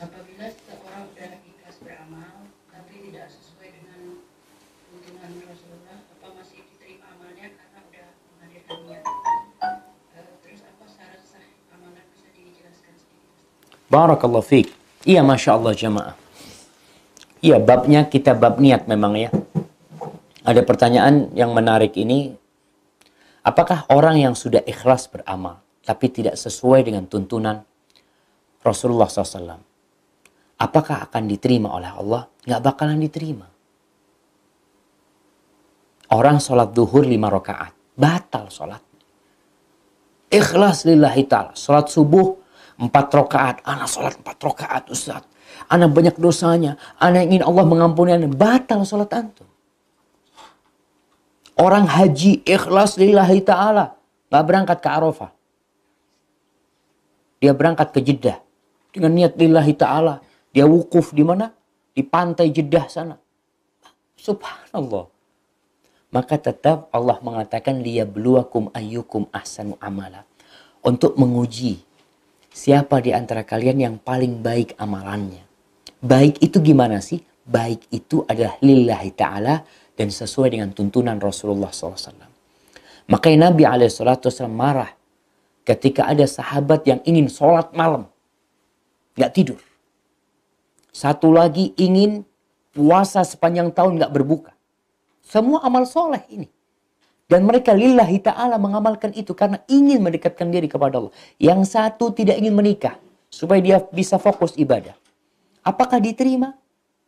Apabila seseorang sudah ikhlas beramal tapi tidak sesuai dengan tuntunan Rasulullah, apa masih diterima amalnya karena sudah menghadirkan niat? Terus apa syarat sah amalan, bisa dijelaskan sedikit? Barakallahu fiik. Iya, Masya Allah jamaah. Iya, babnya kita bab niat memang ya. Ada pertanyaan yang menarik ini. Apakah orang yang sudah ikhlas beramal tapi tidak sesuai dengan tuntunan Rasulullah SAW, apakah akan diterima oleh Allah? Nggak bakalan diterima. Orang sholat duhur 5 rakaat, batal sholat. Ikhlas lillahi ta'ala. Sholat subuh 4 rakaat. Anak sholat 4 rakaat, Ustaz. Anak banyak dosanya. Anak ingin Allah mengampuni anak. Batal sholat antum. Orang haji ikhlas lillahi ta'ala. Nggak berangkat ke Arafah. Dia berangkat ke Jeddah. Dengan niat lillahi ta'ala. Dia wukuf di mana? Di pantai Jeddah sana. Subhanallah. Maka tetap Allah mengatakan liyabluwakum ayyukum ahsanu amala. Untuk menguji siapa di antara kalian yang paling baik amalannya. Baik itu gimana sih? Baik itu adalah lillahi ta'ala dan sesuai dengan tuntunan Rasulullah SAW. Makanya Nabi SAW marah ketika ada sahabat yang ingin sholat malam. Nggak tidur. Satu lagi ingin puasa sepanjang tahun nggak berbuka. Semua amal soleh ini. Dan mereka lillahi ta'ala mengamalkan itu karena ingin mendekatkan diri kepada Allah. Yang satu tidak ingin menikah supaya dia bisa fokus ibadah. Apakah diterima?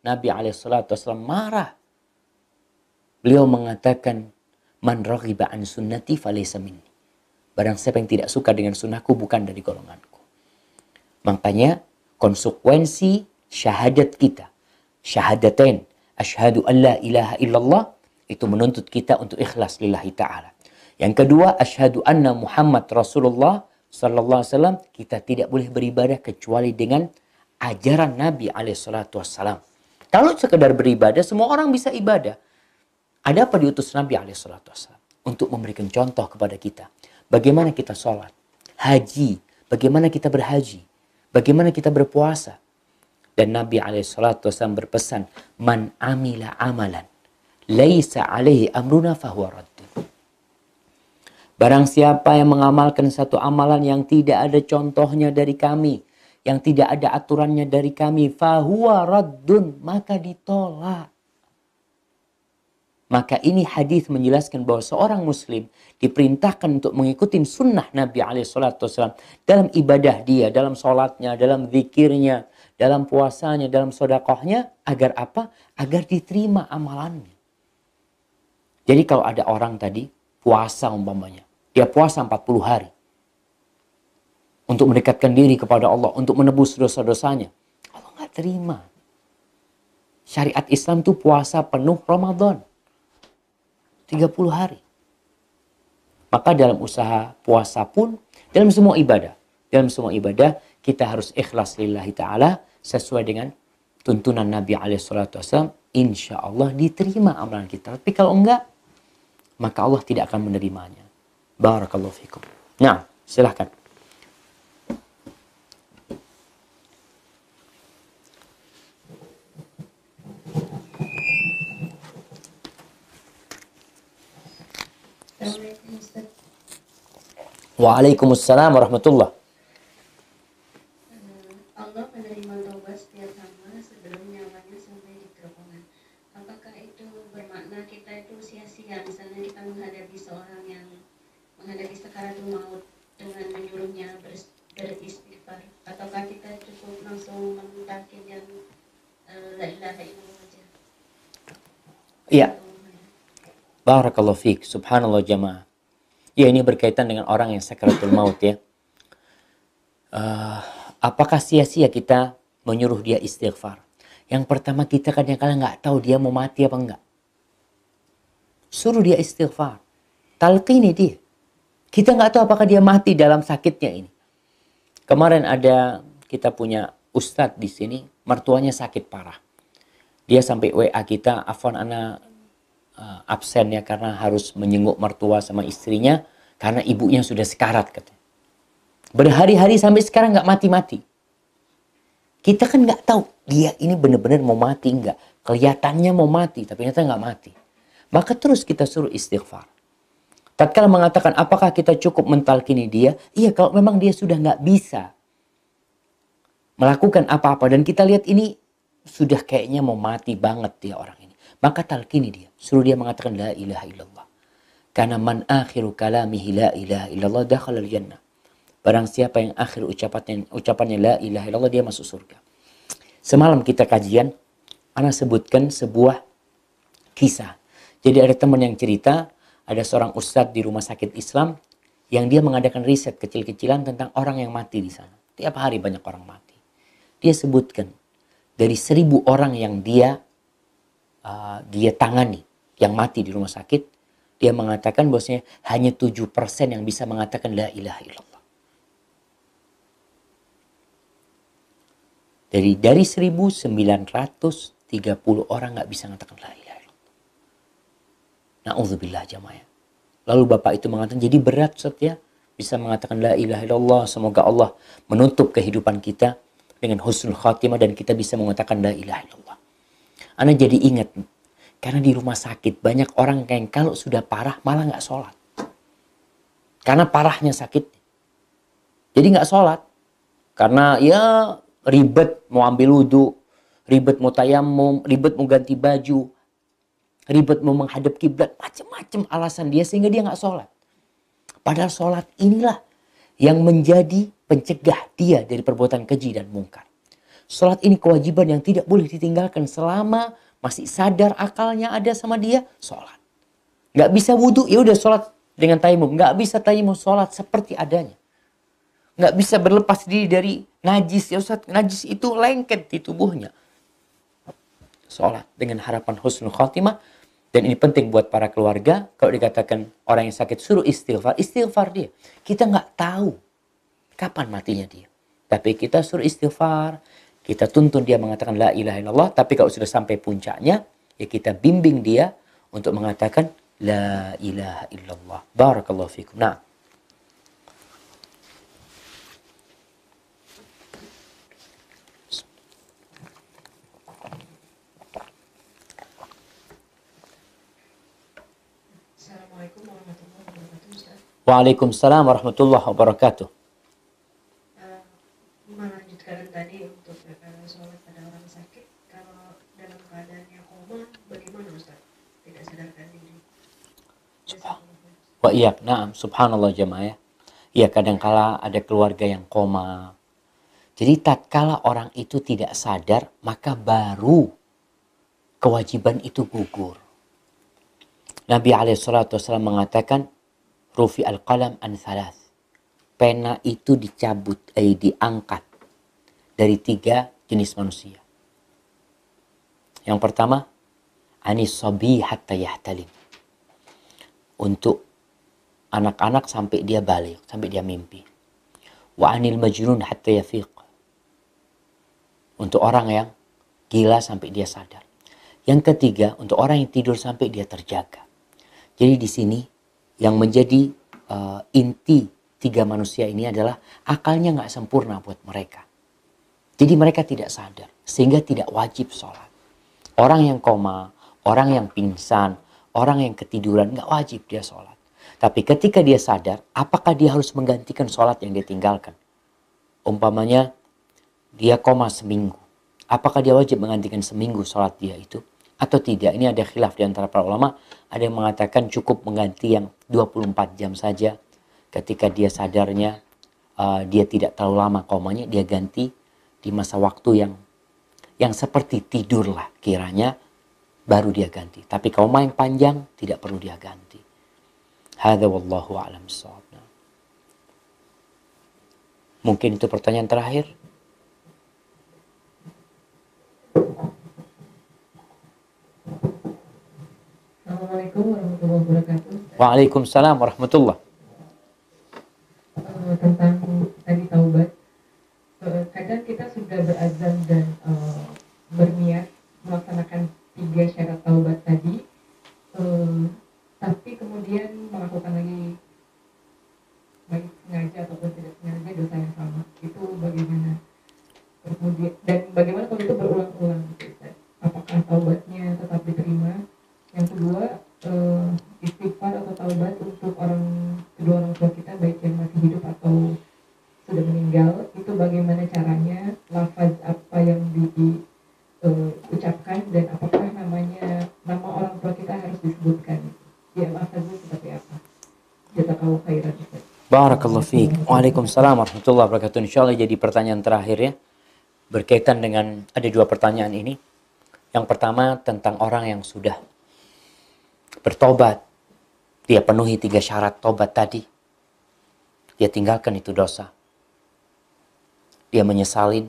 Nabi SAW marah. Beliau mengatakan, man raghiba an sunnati falaysa minni. Barang siapa yang tidak suka dengan sunnahku bukan dari golonganku. Makanya konsekuensi syahadat kita, syahadatain, asyhadu an la ilaha illallah, itu menuntut kita untuk ikhlas lillahi ta'ala. Yang kedua, asyhadu anna Muhammad Rasulullah sallallahu alaihi wasallam, kita tidak boleh beribadah kecuali dengan ajaran Nabi alaihi salatu wassalam. Kalau sekedar beribadah, semua orang bisa ibadah. Ada apa diutus Nabi SAW? Untuk memberikan contoh kepada kita. Bagaimana kita sholat. Haji. Bagaimana kita berhaji. Bagaimana kita berpuasa. Dan Nabi SAW berpesan. Man amila amalan. Laisa alaihi amruna fahuwa raddun. Barang siapa yang mengamalkan satu amalan yang tidak ada contohnya dari kami. Yang tidak ada aturannya dari kami. Fahuwa raddun. Maka ditolak. Maka ini hadis menjelaskan bahwa seorang muslim diperintahkan untuk mengikuti sunnah Nabi SAW dalam ibadah dia, dalam sholatnya, dalam zikirnya, dalam puasanya, dalam sodakohnya. Agar apa? Agar diterima amalannya. Jadi kalau ada orang tadi puasa umpamanya. Dia puasa 40 hari. Untuk mendekatkan diri kepada Allah. Untuk menebus dosa-dosanya. Allah nggak terima. Syariat Islam itu puasa penuh Ramadan. 30 hari. Maka dalam usaha puasa pun, dalam semua ibadah. Dalam semua ibadah, kita harus ikhlas lillahi ta'ala sesuai dengan tuntunan Nabi SAW. Insya Allah diterima amalan kita. Tapi kalau enggak, maka Allah tidak akan menerimanya. Barakallahu fikum. Nah, silahkan. Assalamualaikum Ustaz. Waalaikumsalam warahmatullah. Allah menerima taubat setiap hamba sebelum nyawanya sampai di kerongkongan. Apakah itu bermakna kita itu sia-sia? Misalnya kita menghadapi seorang yang menghadapi sakaratul maut dengan menyuruhnya beristighfar, ataukah kita cukup langsung mentalkin yang la ilaha illallah saja? Iya. Barakallahu fiik. Subhanallah jamaah. Ya, ini berkaitan dengan orang yang sakaratul maut ya. Apakah sia-sia kita menyuruh dia istighfar? Yang pertama, kita kadang-kadang nggak tahu dia mau mati apa enggak. Suruh dia istighfar. Talqini dia. Kita nggak tahu apakah dia mati dalam sakitnya ini. Kemarin ada, kita punya ustadz di sini, mertuanya sakit parah. Dia sampai WA kita, Afwan ana absennya karena harus menjenguk mertua sama istrinya karena ibunya sudah sekarat katanya. Berhari-hari sampai sekarang nggak mati-mati. Kita kan nggak tahu dia ini benar-benar mau mati nggak. Kelihatannya mau mati tapi ternyata nggak mati. Maka terus kita suruh istighfar. Tatkala mengatakan apakah kita cukup mentalkini dia? Iya, kalau memang dia sudah nggak bisa melakukan apa-apa dan kita lihat ini sudah kayaknya mau mati banget dia orang ini. Maka talkini dia. Suruh dia mengatakan la ilaha illallah. Karena man akhiru kalamihi la ilaha illallah dakhala al-jannah. Barang siapa yang akhir ucapannya la ilaha illallah dia masuk surga. Semalam kita kajian, ana sebutkan sebuah kisah. Jadi ada teman yang cerita, ada seorang ustadz di rumah sakit Islam yang dia mengadakan riset kecil-kecilan tentang orang yang mati di sana. Tiap hari banyak orang mati. Dia sebutkan dari 1.000 orang yang dia tangani, yang mati di rumah sakit, dia mengatakan bahwasanya hanya 7% yang bisa mengatakan la ilaha illallah. Dari 1.930 orang nggak bisa mengatakan la ilaha illallah. Na'udzubillah jamaah. Lalu bapak itu mengatakan, jadi berat Ustaz ya, bisa mengatakan la ilaha illallah. Semoga Allah menutup kehidupan kita dengan husnul khatimah dan kita bisa mengatakan la ilaha illallah. Ana jadi ingat, karena di rumah sakit banyak orang yang kalau sudah parah malah nggak sholat. Karena parahnya sakit. Jadi nggak sholat. Karena ya ribet mau ambil wudhu, ribet mau tayamum, ribet mau ganti baju, ribet mau menghadap kiblat, macam-macam alasan dia sehingga dia nggak sholat. Padahal sholat inilah yang menjadi pencegah dia dari perbuatan keji dan mungkar. Sholat ini kewajiban yang tidak boleh ditinggalkan selama masih sadar akalnya ada sama dia, sholat. Nggak bisa wudhu, ya udah sholat dengan tayamum. Nggak bisa tayamum, sholat seperti adanya. Nggak bisa berlepas diri dari najis, ya Ustaz, najis itu lengket di tubuhnya. Sholat dengan harapan husnul khatimah. Dan ini penting buat para keluarga. Kalau dikatakan orang yang sakit suruh istighfar, istighfar dia. Kita nggak tahu kapan matinya dia. Tapi kita suruh istighfar. Kita tuntun dia mengatakan la ilaha illallah. Tapi kalau sudah sampai puncaknya, ya kita bimbing dia untuk mengatakan la ilaha illallah. Barakallahu fikum. Nah. Assalamualaikum warahmatullahi wabarakatuh, Ustaz. Waalaikumsalam warahmatullahi wabarakatuh. Melanjutkan tadi untuk sholat pada orang sakit, kalau dalam keadaannya koma, bagaimana Ustaz? Tidak sadarkan diri. Wa iya, na'am, subhanallah jamaah. Ya kadangkala ada keluarga yang koma. Jadi tatkala orang itu tidak sadar, maka baru kewajiban itu gugur. Nabi SAW mengatakan, Rufi al-qalam an thalath. Pena itu dicabut, diangkat dari 3 jenis manusia. Yang pertama, anis sabi hatta yahtalim. Untuk anak-anak sampai dia balik, sampai dia mimpi. Wa anil majnun hatta yafiq. Untuk orang yang gila sampai dia sadar. Yang ketiga, untuk orang yang tidur sampai dia terjaga. Jadi di sini yang menjadi inti 3 manusia ini adalah akalnya nggak sempurna buat mereka. Jadi mereka tidak sadar sehingga tidak wajib sholat. Orang yang koma, orang yang pingsan, orang yang ketiduran nggak wajib dia sholat. Tapi ketika dia sadar, apakah dia harus menggantikan sholat yang dia tinggalkan? Umpamanya dia koma seminggu. Apakah dia wajib menggantikan seminggu sholat dia itu? Atau tidak? Ini ada khilaf di antara para ulama. Ada yang mengatakan cukup mengganti yang 24 jam saja. Ketika dia sadarnya dia tidak terlalu lama komanya, dia ganti di masa waktu yang seperti tidur lah kiranya, baru dia ganti. Tapi koma yang panjang tidak perlu dia ganti. Hadza wallahu a'lam bissawab. Mungkin itu pertanyaan terakhir. Assalamualaikum warahmatullahi wabarakatuh. Waalaikumsalam warahmatullahi. Tentang tadi taubat, kadang kita sudah berazam dan berniat melaksanakan 3 syarat taubat tadi, kedua, istighfar atau taubat untuk kedua orang tua kita, baik yang masih hidup atau sudah meninggal, itu bagaimana caranya, lafaz apa yang diucapkan, dan apakah nama orang tua kita harus disebutkan, ya lafaznya seperti apa. Jazakallahu khairan. Barakallahu fiik. Waalaikumsalam warahmatullahi wabarakatuh. Insyaallah jadi pertanyaan terakhir ya. Berkaitan dengan ada dua pertanyaan ini. Yang pertama tentang orang yang sudah bertobat. Dia penuhi 3 syarat tobat tadi. Dia tinggalkan itu dosa. Dia menyesalin.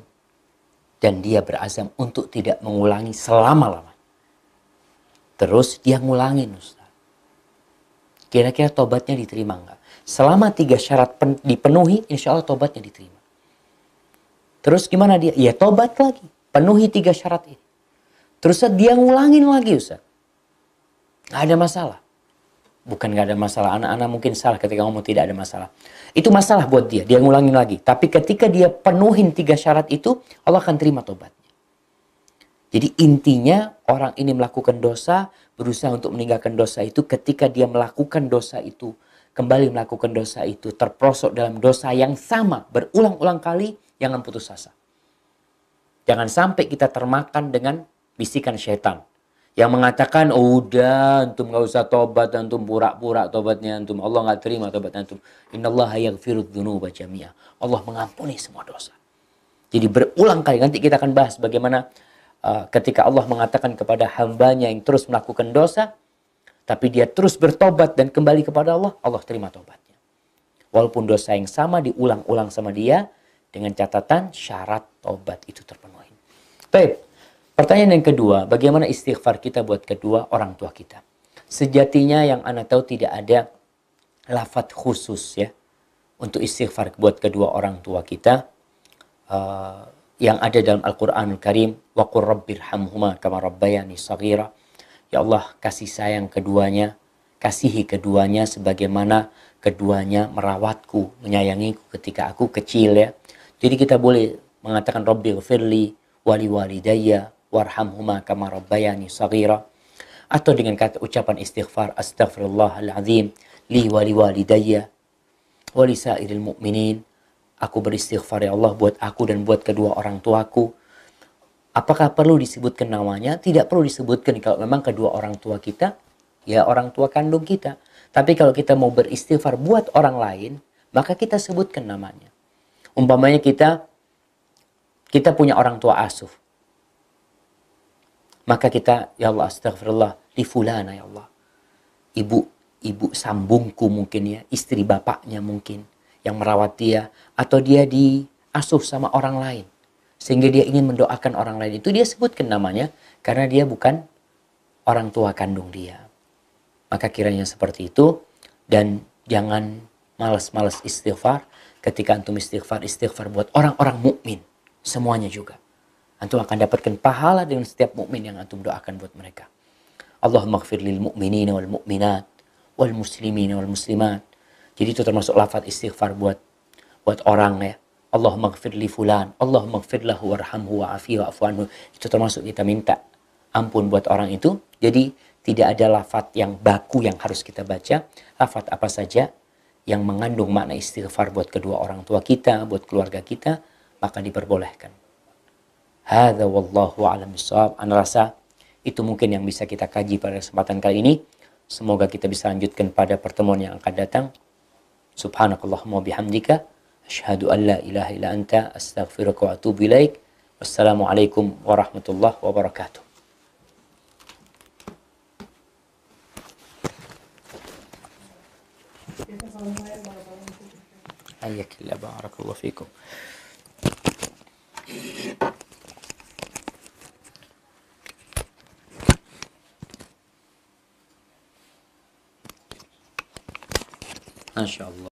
Dan dia berazam untuk tidak mengulangi selama-lamanya. Terus dia ngulangin, Ustaz. Kira-kira tobatnya diterima enggak? Selama 3 syarat dipenuhi, insya Allah tobatnya diterima. Terus gimana dia? Ya tobat lagi. Penuhi 3 syarat ini. Terus dia ngulangin lagi, Ustaz. Nggak ada masalah. Bukan nggak ada masalah. Anak-anak mungkin salah ketika ngomong tidak ada masalah. Itu masalah buat dia. Dia ngulangin lagi. Tapi ketika dia penuhin 3 syarat itu, Allah akan terima tobatnya. Jadi intinya orang ini melakukan dosa, berusaha untuk meninggalkan dosa itu. Ketika dia melakukan dosa itu, kembali melakukan dosa itu, terperosok dalam dosa yang sama, berulang-ulang kali, jangan putus asa. Jangan sampai kita termakan dengan bisikan syaitan. Yang mengatakan, oh udah, antum gak usah tobat, antum pura-pura tobatnya antum. Allah gak terima tobat antum. Innallaha yaghfiru dzunuba jami'a. Allah mengampuni semua dosa. Jadi berulang kali, nanti kita akan bahas bagaimana ketika Allah mengatakan kepada hambanya yang terus melakukan dosa, tapi dia terus bertobat dan kembali kepada Allah, Allah terima tobatnya. Walaupun dosa yang sama diulang-ulang sama dia, dengan catatan syarat tobat itu terpenuhi. Baik, pertanyaan yang kedua, bagaimana istighfar kita buat kedua orang tua kita? Sejatinya yang Anda tahu tidak ada lafaz khusus ya untuk istighfar buat kedua orang tua kita. Yang ada dalam Al-Quranul Karim, wa qur rabbirhamhuma kama rabbayani shaghira. Ya Allah, kasih sayang keduanya, kasihi keduanya sebagaimana keduanya merawatku, menyayangiku ketika aku kecil ya. Jadi kita boleh mengatakan Rabbighfirli wali walidayya warhamhuma kama rabbayani shaghira. Atau dengan kata ucapan istighfar, astaghfirullahaladzim li wali walidayya wali sairil mu'minin. Aku beristighfar ya Allah buat aku dan buat kedua orang tuaku. Apakah perlu disebutkan namanya? Tidak perlu disebutkan kalau memang kedua orang tua kita, ya orang tua kandung kita. Tapi kalau kita mau beristighfar buat orang lain, maka kita sebutkan namanya. Umpamanya kita punya orang tua asuh. Maka kita, ya Allah astagfirullah, li fulana ya Allah. Ibu sambungku mungkin ya, istri bapaknya mungkin yang merawat dia, atau dia diasuh sama orang lain sehingga dia ingin mendoakan orang lain, itu dia sebutkan namanya karena dia bukan orang tua kandung dia. Maka kiranya seperti itu, dan jangan malas-malas istighfar. Ketika antum istighfar buat orang-orang mukmin semuanya juga. Antum akan dapatkan pahala dengan setiap mukmin yang antum doakan buat mereka. Allahumma ighfir lil mu'minina wal mu'minat wal muslimina wal muslimat. Jadi itu termasuk lafaz istighfar buat orang ya. Allahumma ighfir li fulan, Allahumma ighfir lahu warhamhu wa'afihi wa'fu anhu. Itu termasuk kita minta ampun buat orang itu. Jadi tidak ada lafaz yang baku yang harus kita baca. Lafaz apa saja yang mengandung makna istighfar buat kedua orang tua kita, buat keluarga kita, maka diperbolehkan. Hadza wallahu a'lam bishawab. Ana rasa itu mungkin yang bisa kita kaji pada kesempatan kali ini. Semoga kita bisa lanjutkan pada pertemuan yang akan datang. Subhanakallahumma bihamdika asyhadu an la ilaha illa anta astaghfiruka wa atubu ilaik. Wassalamualaikum warahmatullahi wabarakatuh. Hayyakillah, barakallahu fikum. Masya Allah.